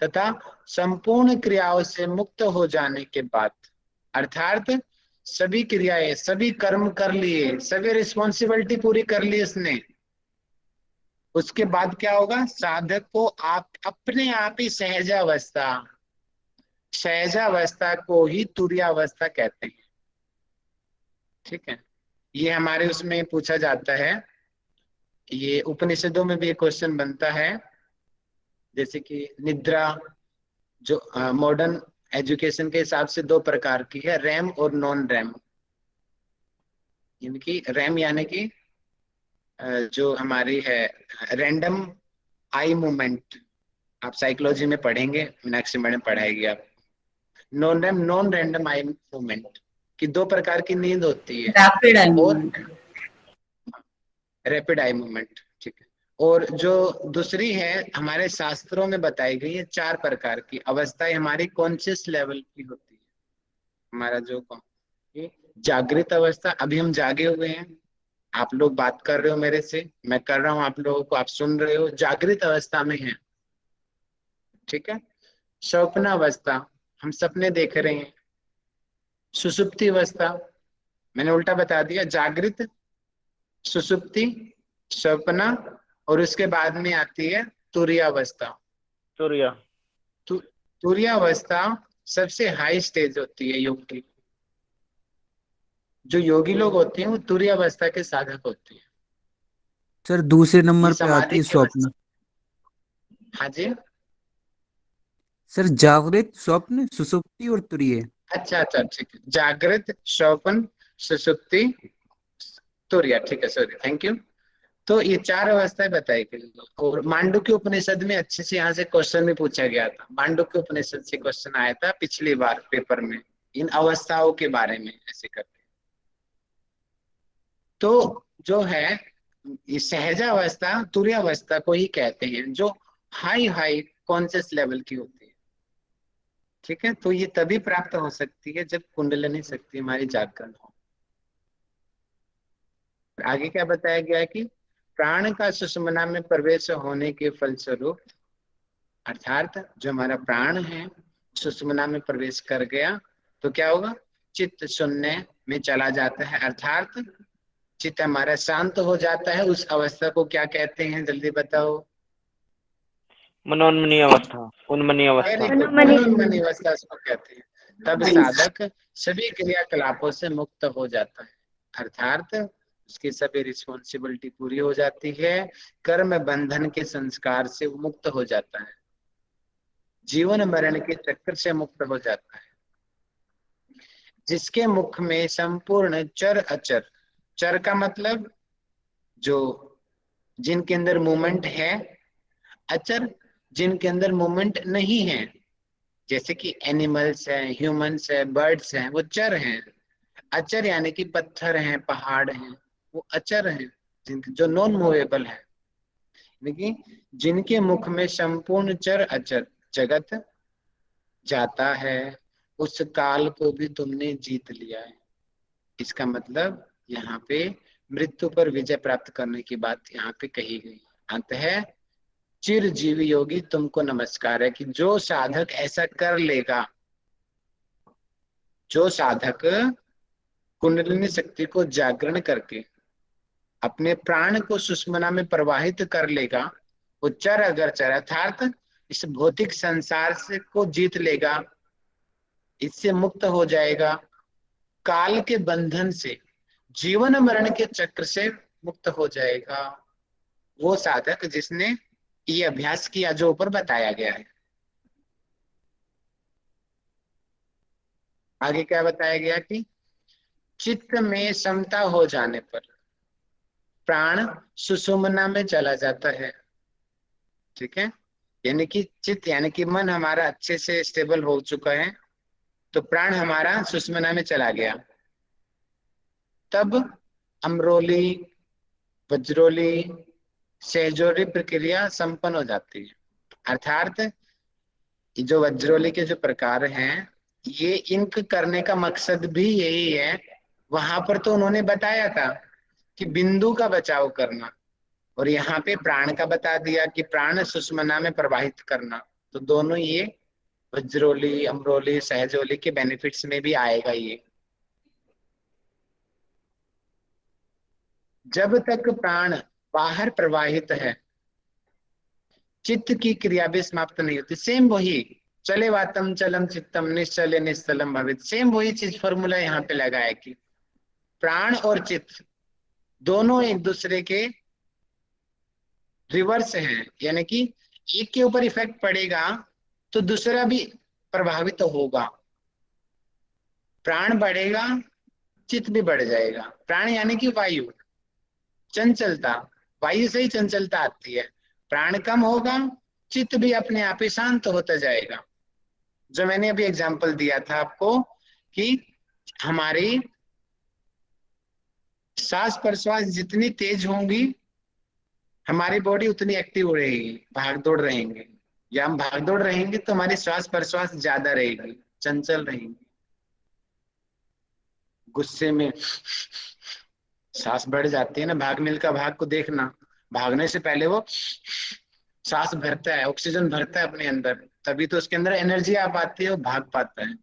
तथा संपूर्ण क्रियाओं से मुक्त हो जाने के बाद, अर्थात सभी क्रियाएं, सभी कर्म कर लिए, सभी रिस्पॉन्सिबिलिटी पूरी कर ली इसने, उसके बाद क्या होगा, साधक को आप अपने आप ही सहजावस्था, सहजावस्था को ही तुर्यावस्था कहते हैं, ठीक है। ये हमारे उसमें पूछा जाता है, ये उपनिषदों में भी एक क्वेश्चन बनता है, जैसे कि निद्रा जो मॉडर्न एजुकेशन के हिसाब से 2 प्रकार की है, रैम और नॉन रैम। यानी कि रैम यानी कि जो हमारी है रैंडम आई मूवमेंट, आप साइकोलॉजी में पढ़ेंगे, मीनाक्षी मैडम पढ़ाएगी आप। Non RAM, non random eye movement की 2 प्रकार की नींद होती है, रैपिड आई और मूवमेंट, रैपिड आई मूवमेंट, ठीक है। और जो दूसरी है हमारे शास्त्रों में बताई गई है 4 प्रकार की अवस्थाएं हमारी कॉन्शियस लेवल की होती है। हमारा जो जागृत अवस्था, अभी हम जागे हुए हैं, आप लोग बात कर रहे हो मेरे से, मैं कर रहा हूं आप लोगों को, आप सुन रहे हो, जागृत अवस्था में है, ठीक है। स्वप्न अवस्था, हम सपने देख रहे हैं। सुषुप्ति अवस्था, मैंने उल्टा बता दिया, जागृत, सुषुप्ति, स्वप्न, और उसके बाद में आती है तुर्यावस्था। तुर्या। तुर्यावस्था सबसे हाई स्टेज होती है योग की। जो योगी लोग होते हैं वो तुर्यावस्था के साधक होते हैं। सर दूसरे नंबर पे आती समाधि है की स्वप्न। अवस्था। हाँ जी सर जागृत, स्वप्न, सुसुप्ति और तुरीय। अच्छा अच्छा, ठीक है, जागृत, स्वप्न, सुषुप्ति, तुर्या, ठीक है, सॉरी, थैंक यू। तो ये 4 अवस्थाएं बताई गई, और मांडुक्य उपनिषद में अच्छे से यहाँ से क्वेश्चन भी पूछा गया था। मांडुक्य उपनिषद से क्वेश्चन आया था पिछली बार पेपर में इन अवस्थाओं के बारे में, ऐसे करके। तो जो है ये सहजावस्था तुर्यावस्था को ही कहते हैं, जो हाई हाई कॉन्शियस लेवल की होती है, ठीक है। तो ये तभी प्राप्त हो सकती है जब कुंडलिनी शक्ति हमारी जागरण हो। आगे क्या बताया गया है कि प्राण का सुषुम्ना में प्रवेश होने के फलस्वरूप, अर्थात जो हमारा प्राण है सुषुम्ना में प्रवेश कर गया तो क्या होगा, चित्त शून्य में चला जाता है, अर्थात चित्त हमारा शांत हो जाता है। उस अवस्था को क्या कहते हैं, जल्दी बताओ। मनोन्मनी अवस्था, उन्मनी अवस्था। मनोन्मनी अवस्था उसको कहते हैं। तब साधक सभी क्रियाकलापों से मुक्त हो जाता है, अर्थात उसकी सभी रिस्पॉन्सिबिलिटी पूरी हो जाती है, कर्म बंधन के संस्कार से वो मुक्त हो जाता है, जीवन मरण के चक्र से मुक्त हो जाता है। जिसके मुख में संपूर्ण चर अचर, चर का मतलब जो जिनके अंदर मूवमेंट है, अचर जिनके अंदर मूवमेंट नहीं है, जैसे कि एनिमल्स हैं, ह्यूमंस हैं, बर्ड्स हैं, वो चर हैं। अचर यानी कि पत्थर हैं, पहाड़ हैं, वो अचर हैं, जिनके जो नॉन मूवेबल है। लेकिन जिनके मुख में संपूर्ण चर अचर जगत जाता है, उस काल को भी तुमने जीत लिया है। इसका मतलब यहाँ पे मृत्यु पर विजय प्राप्त करने की बात यहाँ पे कही गई। अंत है चिरजीवी योगी तुमको नमस्कार है कि जो साधक ऐसा कर लेगा, जो साधक कुंडलिनी शक्ति को जागरण करके अपने प्राण को सुषुम्ना में प्रवाहित कर लेगा, वो चर अगर चर अर्थात इस भौतिक संसार से को जीत लेगा, इससे मुक्त हो जाएगा, काल के बंधन से, जीवन मरण के चक्र से मुक्त हो जाएगा, वो साधक जिसने ये अभ्यास किया जो ऊपर बताया गया है। आगे क्या बताया गया कि चित्त में समता हो जाने पर प्राण सुषुम्ना में चला जाता है। ठीक है, यानी कि चित्त यानी कि मन हमारा अच्छे से स्टेबल हो चुका है, तो प्राण हमारा सुषुम्ना में चला गया, तब अमरोली, वज्रोली, सहजोरी प्रक्रिया संपन्न हो जाती है। अर्थात जो वज्रोली के जो प्रकार हैं, ये इनक करने का मकसद भी यही है। वहां पर तो उन्होंने बताया था कि बिंदु का बचाव करना, और यहाँ पे प्राण का बता दिया कि प्राण सुषुम्ना में प्रवाहित करना। तो दोनों ये वज्रोली, अमरोली, सहजोली के बेनिफिट्स में भी आएगा ये। जब तक प्राण बाहर प्रवाहित है, चित्त की क्रिया भी समाप्त नहीं होती। सेम वही चले वातम चलम चित्तम निश्चले निश्चलम भवित, सेम वही चीज फॉर्मूला यहाँ पे लगाया कि प्राण और चित्त दोनों एक दूसरे के रिवर्स हैं, यानी कि एक के ऊपर इफेक्ट पड़ेगा तो दूसरा भी प्रभावित होगा। प्राण बढ़ेगा, चित्त भी बढ़ जाएगा। प्राण यानी कि वायु, चंचलता, वायु से ही चंचलता आती है। प्राण कम होगा, चित्त भी अपने आप ही शांत होता जाएगा। जो मैंने अभी एग्जांपल दिया था आपको कि हमारी सांस प्रश्वास जितनी तेज होंगी, हमारी बॉडी उतनी एक्टिव रहेगी, भाग दौड़ रहेंगे, या हम भाग दौड़ रहेंगे तो हमारी श्वास प्रश्वास ज्यादा रहेगी, चंचल रहेंगी। गुस्से में सांस बढ़ जाती है ना, भाग मिल्खा भाग को देखना, भागने से पहले वो सांस भरता है, ऑक्सीजन भरता है अपने अंदर, तभी तो उसके अंदर एनर्जी आ पाती है, वो भाग पाता है।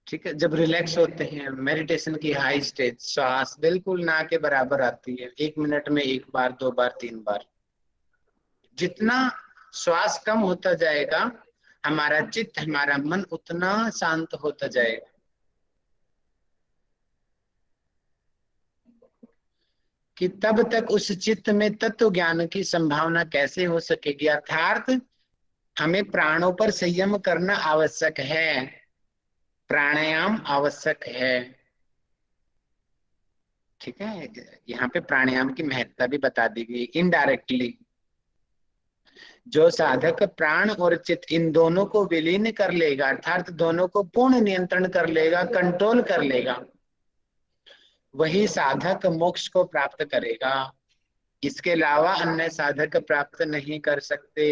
ठीक है, जब रिलैक्स होते हैं, मेडिटेशन की हाई स्टेज, श्वास बिल्कुल ना के बराबर आती है, 1 मिनट में 1 बार, 2 बार, 3 बार। जितना श्वास कम होता जाएगा, हमारा चित्त, हमारा मन उतना शांत होता जाएगा। कि तब तक उस चित्त में तत्व ज्ञान की संभावना कैसे हो सकेगी। अर्थात हमें प्राणों पर संयम करना आवश्यक है, प्राणायाम आवश्यक है। ठीक है, यहाँ पे प्राणायाम की महत्ता भी बता दी गई इनडायरेक्टली। जो साधक प्राण और चित्त इन दोनों को विलीन कर लेगा, अर्थात दोनों को पूर्ण नियंत्रण कर लेगा, कंट्रोल कर लेगा, वही साधक मोक्ष को प्राप्त करेगा। इसके अलावा अन्य साधक प्राप्त नहीं कर सकते।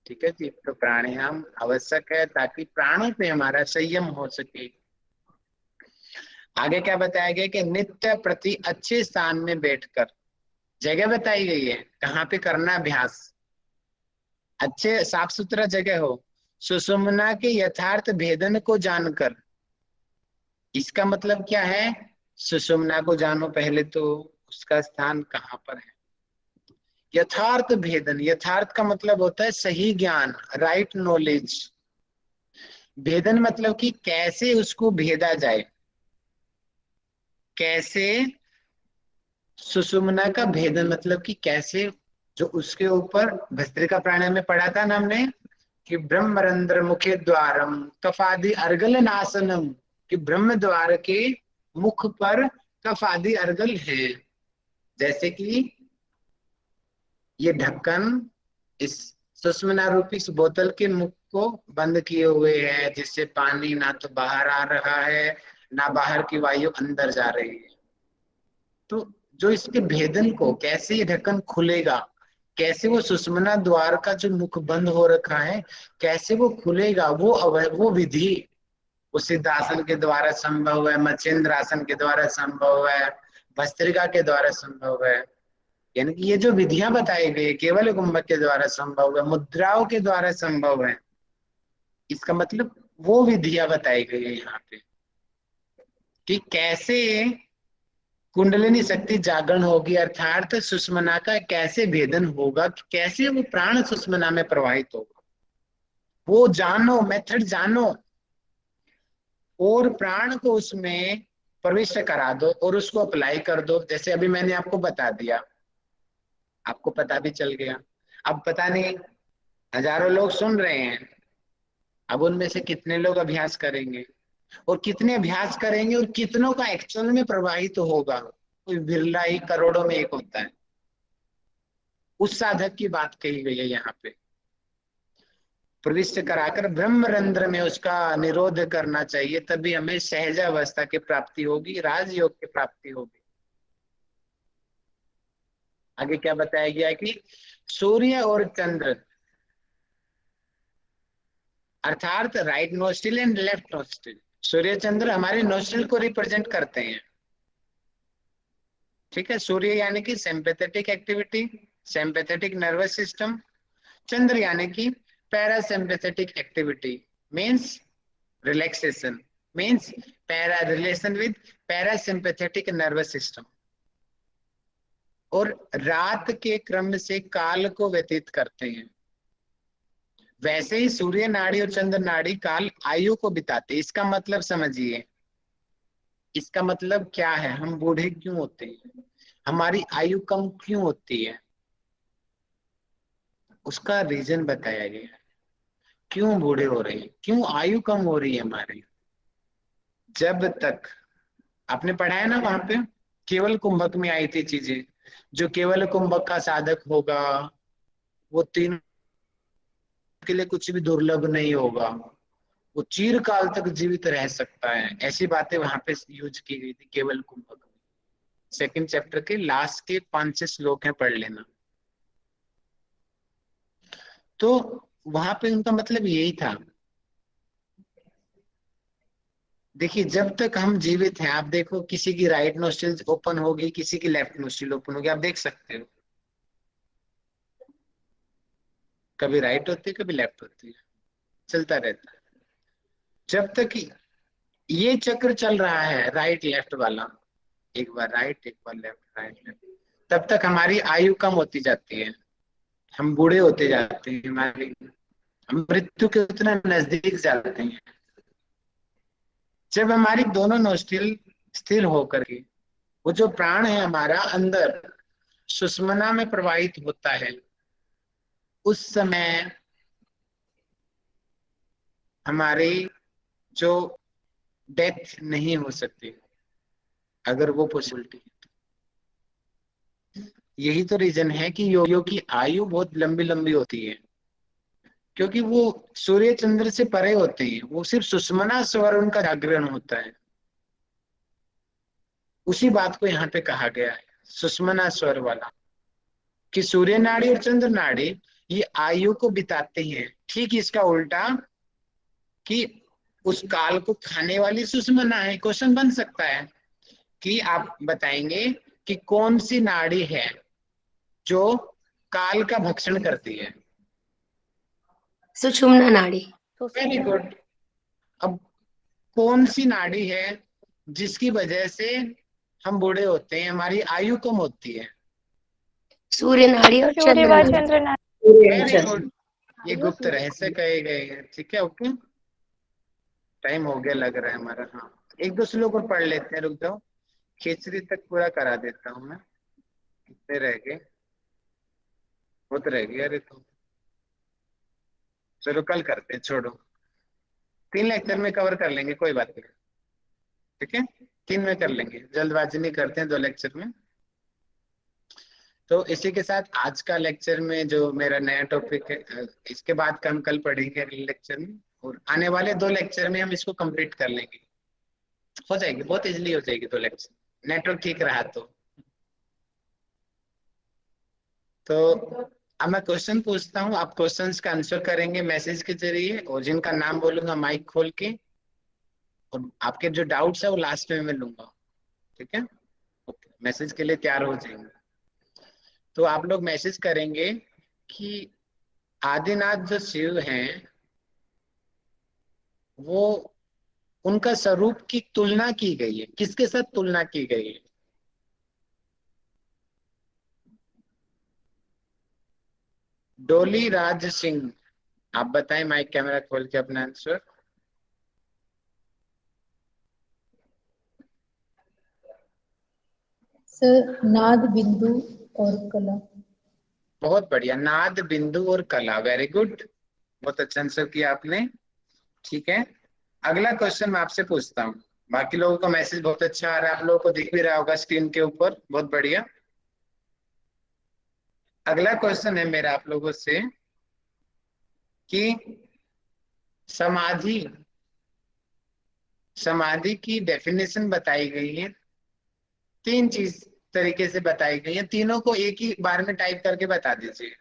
ठीक है जी, तो प्राणायाम आवश्यक है ताकि प्राणों पे हमारा संयम हो सके। आगे क्या बताया गया कि नित्य प्रति अच्छे स्थान में बैठकर, जगह बताई गई है कहाँ पे करना अभ्यास, अच्छे साफ सुथरा जगह हो, सुषुम्ना के यथार्थ भेदन को जानकर। इसका मतलब क्या है, सुषुम्ना को जानो पहले तो, उसका स्थान कहाँ पर है। यथार्थ भेदन, यथार्थ का मतलब होता है सही ज्ञान, राइट नॉलेज। भेदन मतलब कि कैसे उसको भेदा जाए, कैसे सुषुम्ना का भेदन, मतलब कि कैसे जो उसके ऊपर भस्त्रिका प्राणायाम में पढ़ा था ना हमने कि ब्रह्मरंध्र मुखे द्वारम कफादि अर्गल नासनम, कि ब्रह्म द्वार के मुख पर कफ आदि अर्गल है। जैसे कि ये ढक्कन इस सुषुम्ना रूपी इस बोतल के मुख को बंद किए हुए है, जिससे पानी ना तो बाहर आ रहा है ना बाहर की वायु अंदर जा रही है। तो जो इसके भेदन को, कैसे ये ढक्कन खुलेगा, कैसे वो सुषुम्ना द्वार का जो मुख बंद हो रखा है कैसे वो खुलेगा, वो विधि वो सिद्धासन के द्वारा संभव है, मच्छिंद्र आसन के द्वारा संभव है, भस्त्रिका के द्वारा संभव है। यानी कि ये जो विधियां बताई गई केवल कुंभक के द्वारा संभव है, मुद्राओं के द्वारा संभव है। इसका मतलब वो विधियां बताई गई है यहाँ पे कि कैसे कुंडलिनी शक्ति जागरण होगी, अर्थात सुषुम्ना का कैसे भेदन होगा, कैसे वो प्राण सुषुम्ना में प्रवाहित होगा, वो जानो, मेथड जानो और प्राण को उसमें प्रविष्ट करा दो और उसको अप्लाई कर दो। जैसे अभी मैंने आपको बता दिया, आपको पता भी चल गया। अब पता नहीं हजारों लोग सुन रहे हैं, अब उनमें से कितने लोग अभ्यास करेंगे और कितने अभ्यास करेंगे और कितनों का एक्चुअल में प्रवाहित तो होगा, कोई बिरला ही करोड़ों में एक होता है। उस साधक की बात कही गई है यहाँ पे, प्रविष्ट कराकर ब्रह्मरंध्र में उसका निरोध करना चाहिए, तभी हमें सहजावस्था की प्राप्ति होगी, राजयोग की प्राप्ति होगी। आगे क्या बताया गया कि सूर्य और चंद्र अर्थात right nostril and left nostril, सूर्य चंद्र हमारे नोस्ट्रिल को रिप्रेजेंट करते हैं। ठीक है, सूर्य यानी कि sympathetic activity, sympathetic nervous system, चंद्र यानी कि parasympathetic activity means relaxation, means para relation with parasympathetic nervous system, और रात के क्रम से काल को व्यतीत करते हैं। वैसे ही सूर्य नाड़ी और चंद्र नाड़ी काल आयु को बिताते। इसका मतलब समझिए, इसका मतलब क्या है, हम बूढ़े क्यों होते हैं, हमारी आयु कम क्यों होती है, उसका रीजन बताया गया। क्यों बूढ़े हो रहे हैं, क्यों आयु कम हो रही है हमारी। जब तक आपने पढ़ा है ना वहां पे, केवल कुंभक में आई थी चीजें, जो केवल कुंभक का साधक होगा वो तीन के लिए कुछ भी दुर्लभ नहीं होगा, वो चिरकाल तक जीवित रह सकता है। ऐसी बातें वहां पे यूज की गई थी केवल कुंभक में। सेकंड चैप्टर के लास्ट के 5-6 श्लोक हैं, पढ़ लेना। तो वहां पे उनका मतलब यही था। देखिए जब तक हम जीवित हैं, आप देखो किसी की राइट नोस्ट्रिल ओपन होगी, किसी की लेफ्ट नोस्ट्रिल ओपन होगी, आप देख सकते हो, कभी राइट होती है कभी लेफ्ट होती है, चलता रहता है। जब तक ये चक्र चल रहा है राइट लेफ्ट वाला, एक बार राइट एक बार लेफ्ट राइट लेफ्ट, तब तक हमारी आयु कम होती जाती है, हम बूढ़े होते जाते हैं, हमारी हम मृत्यु के उतना नजदीक जाते हैं। जब हमारी दोनों नोस्ट्रिल स्थिर होकर के वो जो प्राण है हमारा अंदर सुषुम्ना में प्रवाहित होता है, उस समय हमारी जो डेथ नहीं हो सकती, अगर वो पॉसिबिलिटी। यही तो रीजन है कि योगियों की आयु बहुत लंबी लंबी होती है, क्योंकि वो सूर्य चंद्र से परे होते हैं, वो सिर्फ सुषुम्ना स्वर उनका जागरण होता है। उसी बात को यहाँ पे कहा गया है सुषुम्ना स्वर वाला, कि सूर्य नाड़ी और चंद्र नाड़ी ये आयु को बिताते हैं। ठीक इसका उल्टा कि उस काल को खाने वाली सुषुम्ना है। क्वेश्चन बन सकता है कि आप बताएंगे कि कौन सी नाड़ी है जो काल का भक्षण करती है। सुषुम्ना नाड़ी। Very good. अब कौन सी नाड़ी है जिसकी वजह से हम बूढ़े होते हैं, हमारी आयु कम होती है? सूर्य नाड़ी और सूर्य चंद्र व नाड़ी। चंद्र नाड़ी। वेरी गुड, ये गुप्त रहस्य कहे गए हैं। ठीक है, ओके, टाइम हो गया लग रहा है हमारा। हाँ, एक दो श्लोक और पढ़ लेते हैं, रुक जाओ, खिचड़ी तक पूरा करा देता हूँ मैं। कितने रह गए? बहुत रह गए। अरे तो चलो कल करते हैं, छोड़ो। 3 लेक्चर में कवर कर लेंगे, कोई बात नहीं। ठीक है, 3 में कर लेंगे, जल्दबाजी नहीं करते हैं 2 लेक्चर में। तो इसी के साथ आज का लेक्चर में जो मेरा नया टॉपिक है, इसके बाद हम कल पढ़ेंगे अगले लेक्चर में, और आने वाले 2 लेक्चर में हम इसको कंप्लीट कर लेंगे। हो जाएगी, बहुत इजीली हो जाएगी 2 लेक्चर, नेटवर्क ठीक रहा तो अब मैं क्वेश्चन पूछता हूँ, आप क्वेश्चंस का आंसर करेंगे मैसेज के जरिए, और जिनका नाम बोलूंगा माइक खोल के, और आपके जो डाउट्स है वो लास्ट में मैं लूंगा। ठीक है, ओके, मैसेज के लिए तैयार हो जाएंगे। तो आप लोग मैसेज करेंगे कि आदिनाथ जो शिव हैं वो, उनका स्वरूप की तुलना की गई है, किसके साथ तुलना की गई है? डोली राज सिंह, आप बताएं माइक कैमरा खोल के अपना आंसर। सर नाद बिंदु और कला। बहुत बढ़िया, नाद बिंदु और कला, वेरी गुड, बहुत अच्छा आंसर किया आपने। ठीक है, अगला क्वेश्चन मैं आपसे पूछता हूँ। बाकी लोगों का मैसेज बहुत अच्छा आ रहा है, आप लोगों को दिख भी रहा होगा स्क्रीन के ऊपर, बहुत बढ़िया। अगला क्वेश्चन है मेरा आप लोगों से कि समाधि, समाधि की डेफिनेशन बताई गई है, 3 चीज तरीके से बताई गई है, तीनों को एक ही बार में टाइप करके बता दीजिए।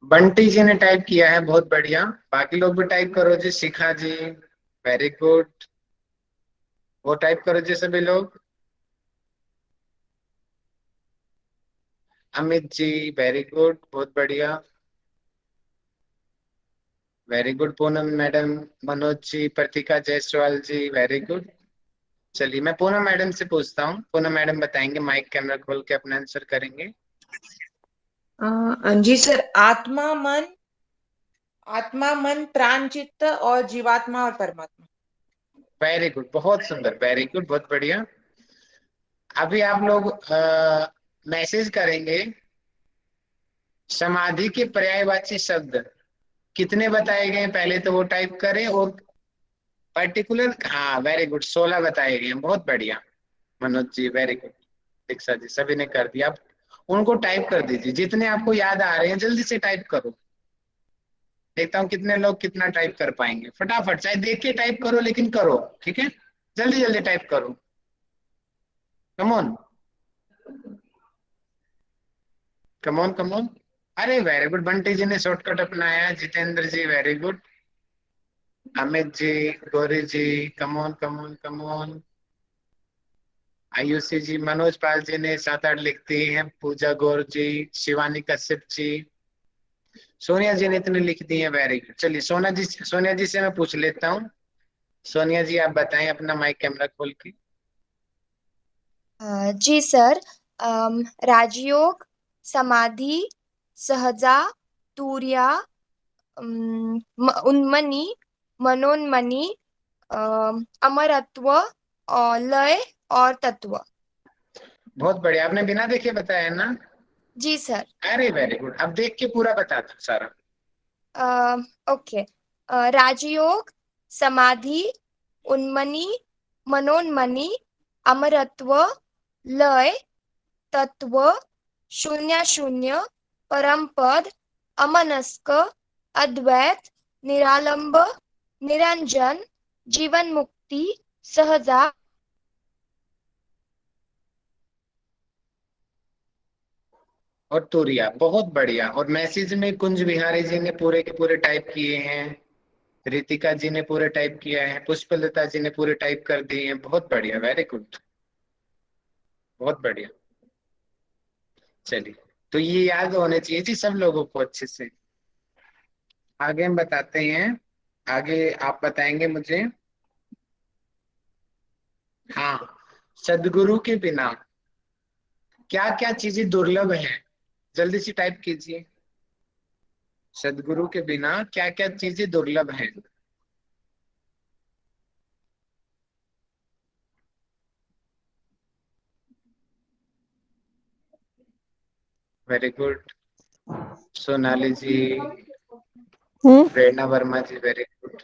बंटी जी ने टाइप किया है, बहुत बढ़िया। बाकी लोग भी टाइप करो जी, शिखा जी, वेरी गुड, वो टाइप करो जी सभी लोग। अमित जी, वेरी गुड, बहुत बढ़िया, very good. Poonam madam, Manoj ji, Pratika Jaiswal ji, very good. चलिए मैं पूनम मैडम से पूछता हूँ, पूनम मैडम बताएंगे, माइक कैमरा खोल के अपना आंसर करेंगे। जी सर, आत्मा मन प्राण चित्त और जीवात्मा और परमात्मा। वेरी गुड, बहुत सुंदर, वेरी गुड, बहुत बढ़िया। अभी आप लोग मैसेज करेंगे समाधि के पर्यायवाची शब्द कितने बताए गए, पहले तो वो टाइप करें, और पर्टिकुलर, हाँ वेरी गुड, 16 बताए गए हैं, बहुत बढ़िया। मनोज जी, वेरी गुड, दीक्षा जी, सभी ने कर दिया। आप उनको टाइप कर दीजिए, जितने आपको याद आ रहे हैं जल्दी से टाइप करो। देखता हूँ कितने लोग कितना टाइप कर पाएंगे, फटाफट, चाहे देख के टाइप करो लेकिन करो, ठीक है, जल्दी जल्दी टाइप करो, come on come on come on. अरे वेरी गुड, बंटी जी ने शॉर्टकट अपनाया, Jitendra ji very good, Amit ji, Gauri ji, come on come on come on. Ayushi ji, Manoj Pal ji ने 7-8 लिख दी हैं, पूजा गौर जी, शिवानी कश्यप जी, सोनिया जी ने इतने लिख दी हैं, वेरी गुड। चलिए सोनिया जी से मैं पूछ लेता हूँ। सोनिया जी आप बताएं अपना माइक कैमरा खोल के। जी सर, राजयोग, समाधि, सहजा, तूर्या, उन्मनी, मनोन्मनी, अमरत्व और लय और तत्व। बहुत बढ़िया, आपने बिना देखे बताया ना? जी सर। अरे वेरी गुड, अब देख के पूरा बता दो सारा। ओके, राजयोग, समाधि, उन्मनी, मनोन्मनी, अमरत्व, लय, तत्व, शून्य शून्य, परम पद, अमनस्क, अद्वैत, निरालंब, निरंजन, जीवन मुक्ति, सहजा। और तुरिया, बहुत बढ़िया। और मैसेज में कुंज बिहारी जी ने पूरे के पूरे टाइप किए हैं, रितिका जी ने पूरे टाइप किया है, पुष्पलता जी ने पूरे टाइप कर दिए हैं, बहुत बढ़िया, वेरी गुड, बहुत बढ़िया। चलिए, तो ये याद होने चाहिए थी सब लोगों को अच्छे से। आगे हम बताते हैं, आगे आप बताएंगे मुझे। हाँ, सदगुरु के बिना क्या क्या चीजें दुर्लभ है, जल्दी से टाइप कीजिए। सदगुरु के बिना क्या क्या चीजें दुर्लभ हैं? Very good. Sonali ji, Prerna Verma ji, very good.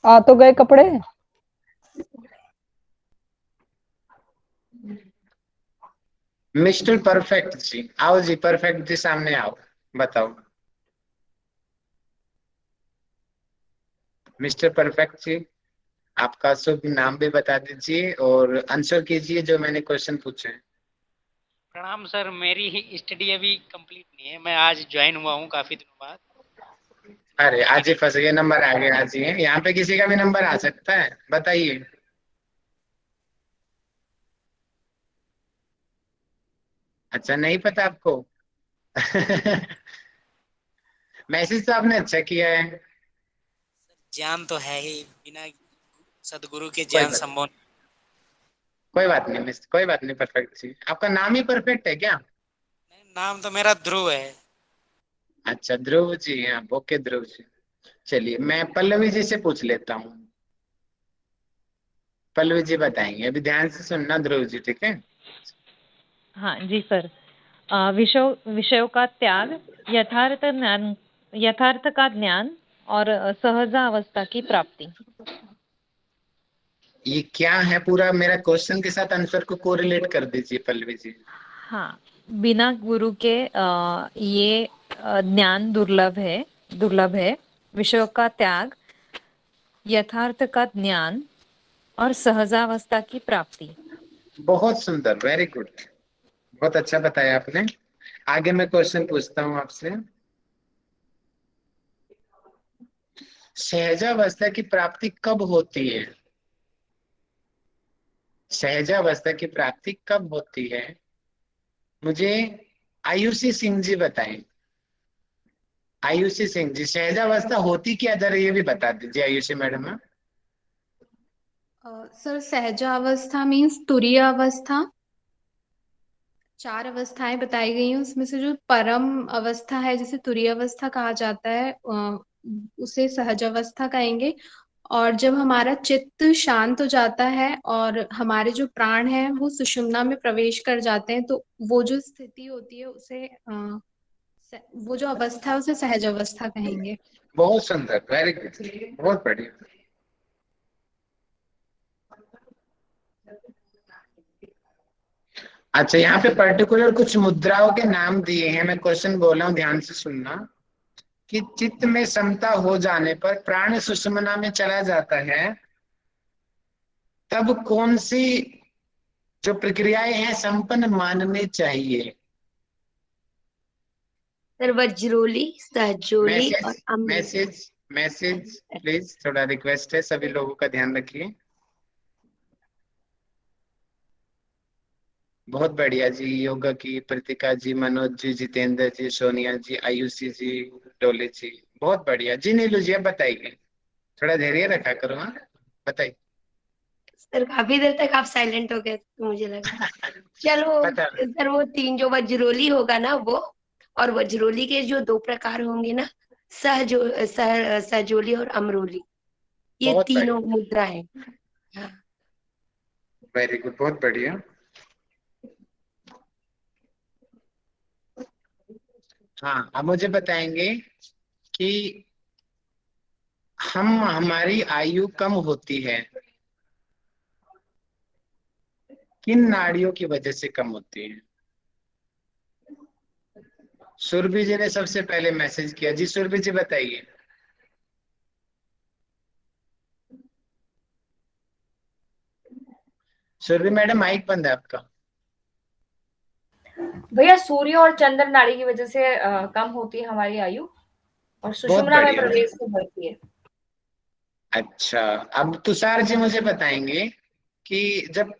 आ तो गए कपड़े। मिस्टर परफेक्ट जी, आओ जी, परफेक्ट जी सामने आओ, बताओ। मिस्टर परफेक्ट जी, आपका शुभ नाम भी बता दीजिए और आंसर कीजिए जो मैंने क्वेश्चन पूछे हैं। प्रणाम सर, मेरी ही स्टडी अभी कंप्लीट नहीं है, मैं आज ज्वाइन हुआ हूँ काफी दिनों बाद। अरे आज ही फंस गए, नंबर आ गए आज ही है। यहाँ पे किसी का भी नंबर आ सकता है, बताइए। अच्छा, नहीं पता आपको? मैसेज तो आपने अच्छा किया है। ज्ञान तो है ही, बिना सदगुरु के कोई ज्ञान बात संभव नहीं। कोई बात नहीं मिस, कोई बात नहीं परफेक्ट जी। आपका नाम ही परफेक्ट है क्या? नाम तो मेरा ध्रुव है। अच्छा ध्रुव जी, हाँ ओके ध्रुव जी। चलिए मैं पल्लवी जी से पूछ लेता हूँ। पल्लवी जी बताएंगे, अभी ध्यान से सुनना ध्रुव जी, ठीक है? हाँ जी सर। विषयों का त्याग, यथार्थ का ज्ञान और सहजावस्था की प्राप्ति। ये क्या है? पूरा मेरा क्वेश्चन के साथ आंसर को कोरिलेट कर दीजिए पल्लवी जी। हाँ, बिना गुरु के ये ज्ञान दुर्लभ है। विषयों का त्याग, यथार्थ का ज्ञान और सहजावस्था की प्राप्ति। बहुत सुंदर, वेरी गुड, बहुत अच्छा बताया आपने। आगे मैं क्वेश्चन पूछता हूँ आपसे। सहजावस्था की प्राप्ति कब होती है? सहजावस्था की प्राप्ति कब होती है? मुझे आयुषी सिंह जी बताएं। आयुषी सिंह जी, सहजावस्था होती क्या, जरा ये भी बता दीजिए आयुषी मैडम। सर सहजावस्था मीन्स तुरीय अवस्था। 4 अवस्थाएं बताई गई हैं, उसमें से जो परम अवस्था है जिसे तुरीय अवस्था कहा जाता है उसे सहजावस्था कहेंगे। और जब हमारा चित्त शांत हो जाता है और हमारे जो प्राण है वो सुषुम्ना में प्रवेश कर जाते हैं, तो वो जो स्थिति होती है उसे वो जो अवस्था है उसे सहज अवस्था कहेंगे। बहुत सुंदर, वेरी गुड, बहुत बढ़िया। अच्छा, यहाँ पे पर्टिकुलर कुछ मुद्राओं के नाम दिए हैं, मैं क्वेश्चन बोल रहा हूँ, ध्यान से सुनना। कि चित्त में समता हो जाने पर प्राण सुषुम्ना में चला जाता है, तब कौन सी जो प्रक्रियाएं हैं संपन्न माननी चाहिए? सर वज्रोली, सहजोली और मैसेज मैसेज मैसेज प्लीज, थोड़ा रिक्वेस्ट है, सभी लोगों का ध्यान रखिए। बहुत बढ़िया जी, योगा की प्रतिका जी, मनोज जी, जितेंद्र जी, सोनिया जी, आयुषी जी, डोले जी, बहुत बढ़िया जी। नीलू जी अब बताइए, थोड़ा धैर्य रखा करो। हाँ बताइए। सर काफी देर तक आप साइलेंट हो गए तो मुझे लगा। चलो बता। सर, वो 3 जो वज्रोली होगा ना वो, और वज्रोली के जो 2 प्रकार होंगे ना, सहजोली और अमरोली, ये बहुत तीनों बढ़िया, मुद्रा है। हाँ। वेरी गुड, बहुत बढ़िया। हाँ, अब मुझे बताएंगे कि हमारी आयु कम होती है, किन नाड़ियों की वजह से कम होती है? सुरभि जी ने सबसे पहले मैसेज किया जी, सुरभि जी बताइए। सुरभि मैडम माइक बंद है आपका। भैया सूर्य और चंद्र नाड़ी की वजह से कम होती है हमारी आयु, और सुषुम्ना में प्रवेश से बढ़ती है। अच्छा, अब तुषार जी मुझे बताएंगे कि जब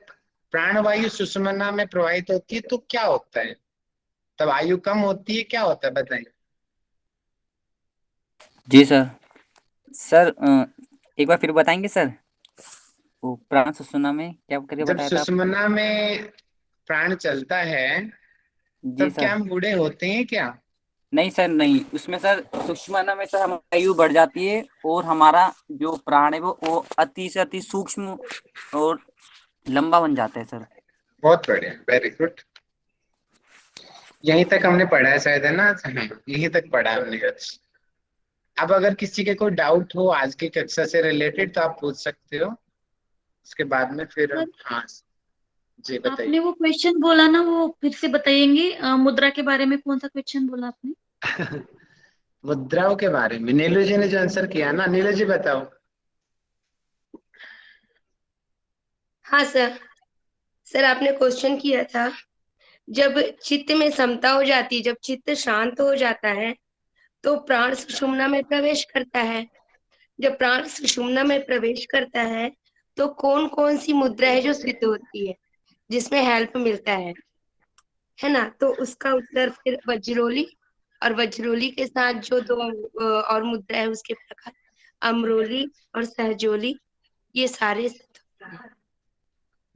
प्राणवायु सुषुम्ना में प्रवाहित होती है तो क्या होता है, तब आयु कम होती है, क्या होता है बताइए। जी सर। सर एक बार फिर बताएंगे सर, वो प्राण सुषुम्ना में क्या करके जब बताया था आपने? सुषुम्ना में प्राण चलता है जी तब क्या सर। हम बूढ़े होते हैं क्या? नहीं सर नहीं, उसमें सर सुषुम्ना में सर हमारी आयु बढ़ जाती है और हमारा जो प्राण है वो अति से अति सूक्ष्म और लंबा बन जाता है सर। बहुत बढ़िया, वेरी गुड। यहीं तक हमने पढ़ा है शायद, है ना? हाँ, यहीं तक पढ़ा है हमने। अब अगर किसी के कोई डाउट हो आज की कक्षा से रिलेटेड तो आप पूछ सकते हो, उसके बाद में फिर हाँ जी बताइए। आपने वो क्वेश्चन बोला ना, वो फिर से बताइएंगे। मुद्रा के बारे में कौन सा क्वेश्चन बोला आपने? मुद्राओं के बारे में नीलू जी ने जो आंसर किया ना, नीलू जी बताओ। हाँ सर आपने क्वेश्चन किया था, जब चित्त में समता हो जाती है, जब चित्त शांत हो जाता है तो प्राण सुषुम्ना में प्रवेश करता है। जब प्राण सुषुम्ना में प्रवेश करता है तो कौन कौन सी मुद्रा है जो सिद्ध होती है, जिसमें हेल्प मिलता है ना? तो उसका उत्तर फिर वज्रोली, और वज्रोली के साथ जो दो और मुद्रा है उसके प्रकार अमरोली और सहजोली, ये सारे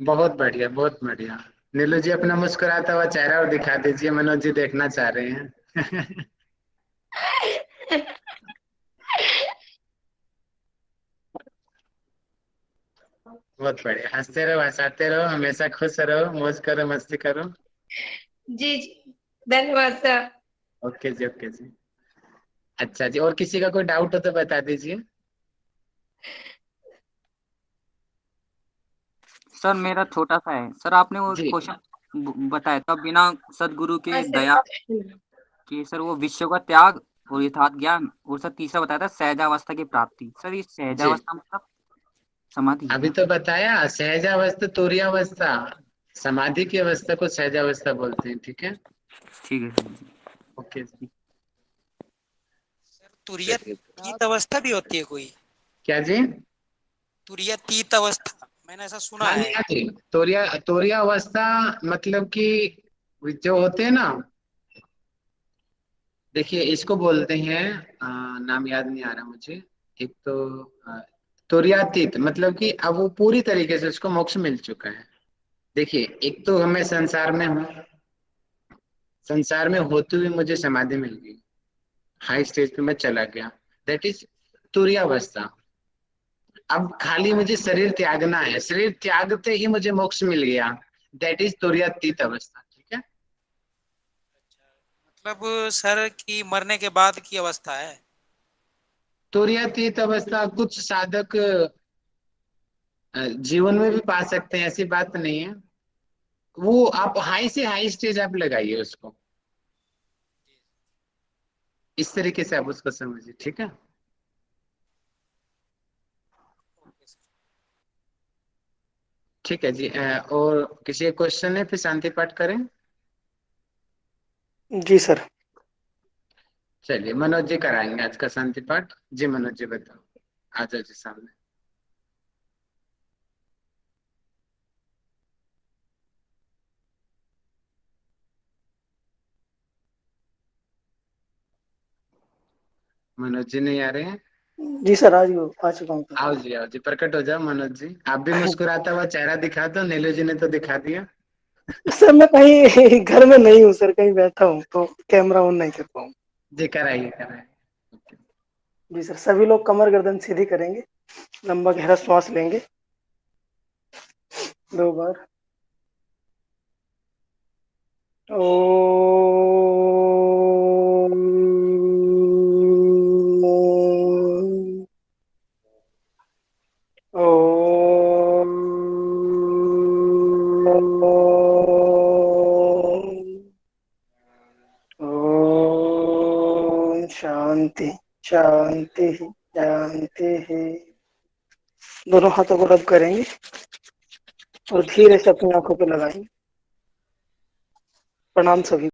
बहुत बढ़िया, बहुत बढ़िया। नीलू जी अपना मुस्कुराता हुआ चेहरा और दिखा दीजिए, मनोज जी देखना चाह रहे हैं। बहुत बढ़िया, हंसते रहो, हंसाते रहो, हमेशा खुश रहो, मौज करो, मस्ती करो। जी धन्यवाद सर। ओके जी, ओके जी। अच्छा जी, और किसी का कोई डाउट हो तो बता दीजिए। सर मेरा छोटा सा है सर, आपने वो क्वेश्चन बताया था बिना सदगुरु के दया कि सर वो विश्व का त्याग और यथार्थ ज्ञान, और सर तीसरा बताया था सहजावस्था की प्राप्ति। सर ये सहजावस्था मतलब समाधि? अभी तो बताया, सहजावस्था तुरीयावस्था, समाधि की अवस्था को सहजावस्था बोलते हैं। ठीक है, ठीक है। ओके जी। तुरीयातीत अवस्था भी होती है कोई? क्या जी? तुरीयातीत अवस्था मैंने ऐसा सुना हाँ है। जी, हाँ जी। तुरीय अवस्था मतलब कि जो होते हैं ना, देखिए इसको बोलते हैं, नाम याद नहीं आ रहा मुझे। एक तो तुरीयातीत मतलब कि अब वो पूरी तरीके से उसको मोक्ष मिल चुका है। देखिए एक तो हमें संसार में हूँ, संसार में होते हुए मुझे समाधि मिल गई, हाई स्टेज पे मैं चला गया, दैट इज तुरीयावस्था। अब खाली मुझे शरीर त्यागना है, शरीर त्यागते ही मुझे मोक्ष मिल गया, दैट इज तुरीयातीत अवस्था। ठीक है, मतलब सर की मरने के बाद की अवस्था है। तुरीयातीत अवस्था कुछ साधक जीवन में भी पा सकते हैं, ऐसी बात नहीं है। वो आप हाई से हाई स्टेज आप लगाइए उसको, इस तरीके से आप उसको समझिए। ठीक है, ठीक है जी। और किसी का क्वेश्चन है फिर शांति पाठ करें। जी सर। चलिए मनोज जी कराएंगे आज का शांति पाठ। जी मनोज जी बताओ, आ जाओ जी सामने। मनोज जी नहीं आ रहे हैं? जी सर, आज आ चुका हूँ। आओ जी, प्रकट हो जाओ मनोज जी। आप भी मुस्कुराता हुआ चेहरा दिखा दो, नीलू जी ने तो दिखा दिया। सर मैं कहीं घर में नहीं हूँ सर, कहीं बैठा हूँ तो कैमरा ऑन नहीं कर पाऊँ। जी कराइए कराइए। जी सर, सभी लोग कमर गर्दन सीधी करेंगे, लंबा गहरा श्वास लेंगे 2 बार। शांति शांति शांति। दोनों हाथों को रब करेंगे और धीरे से अपनी आंखों पे लगाएंगे। प्रणाम सभी।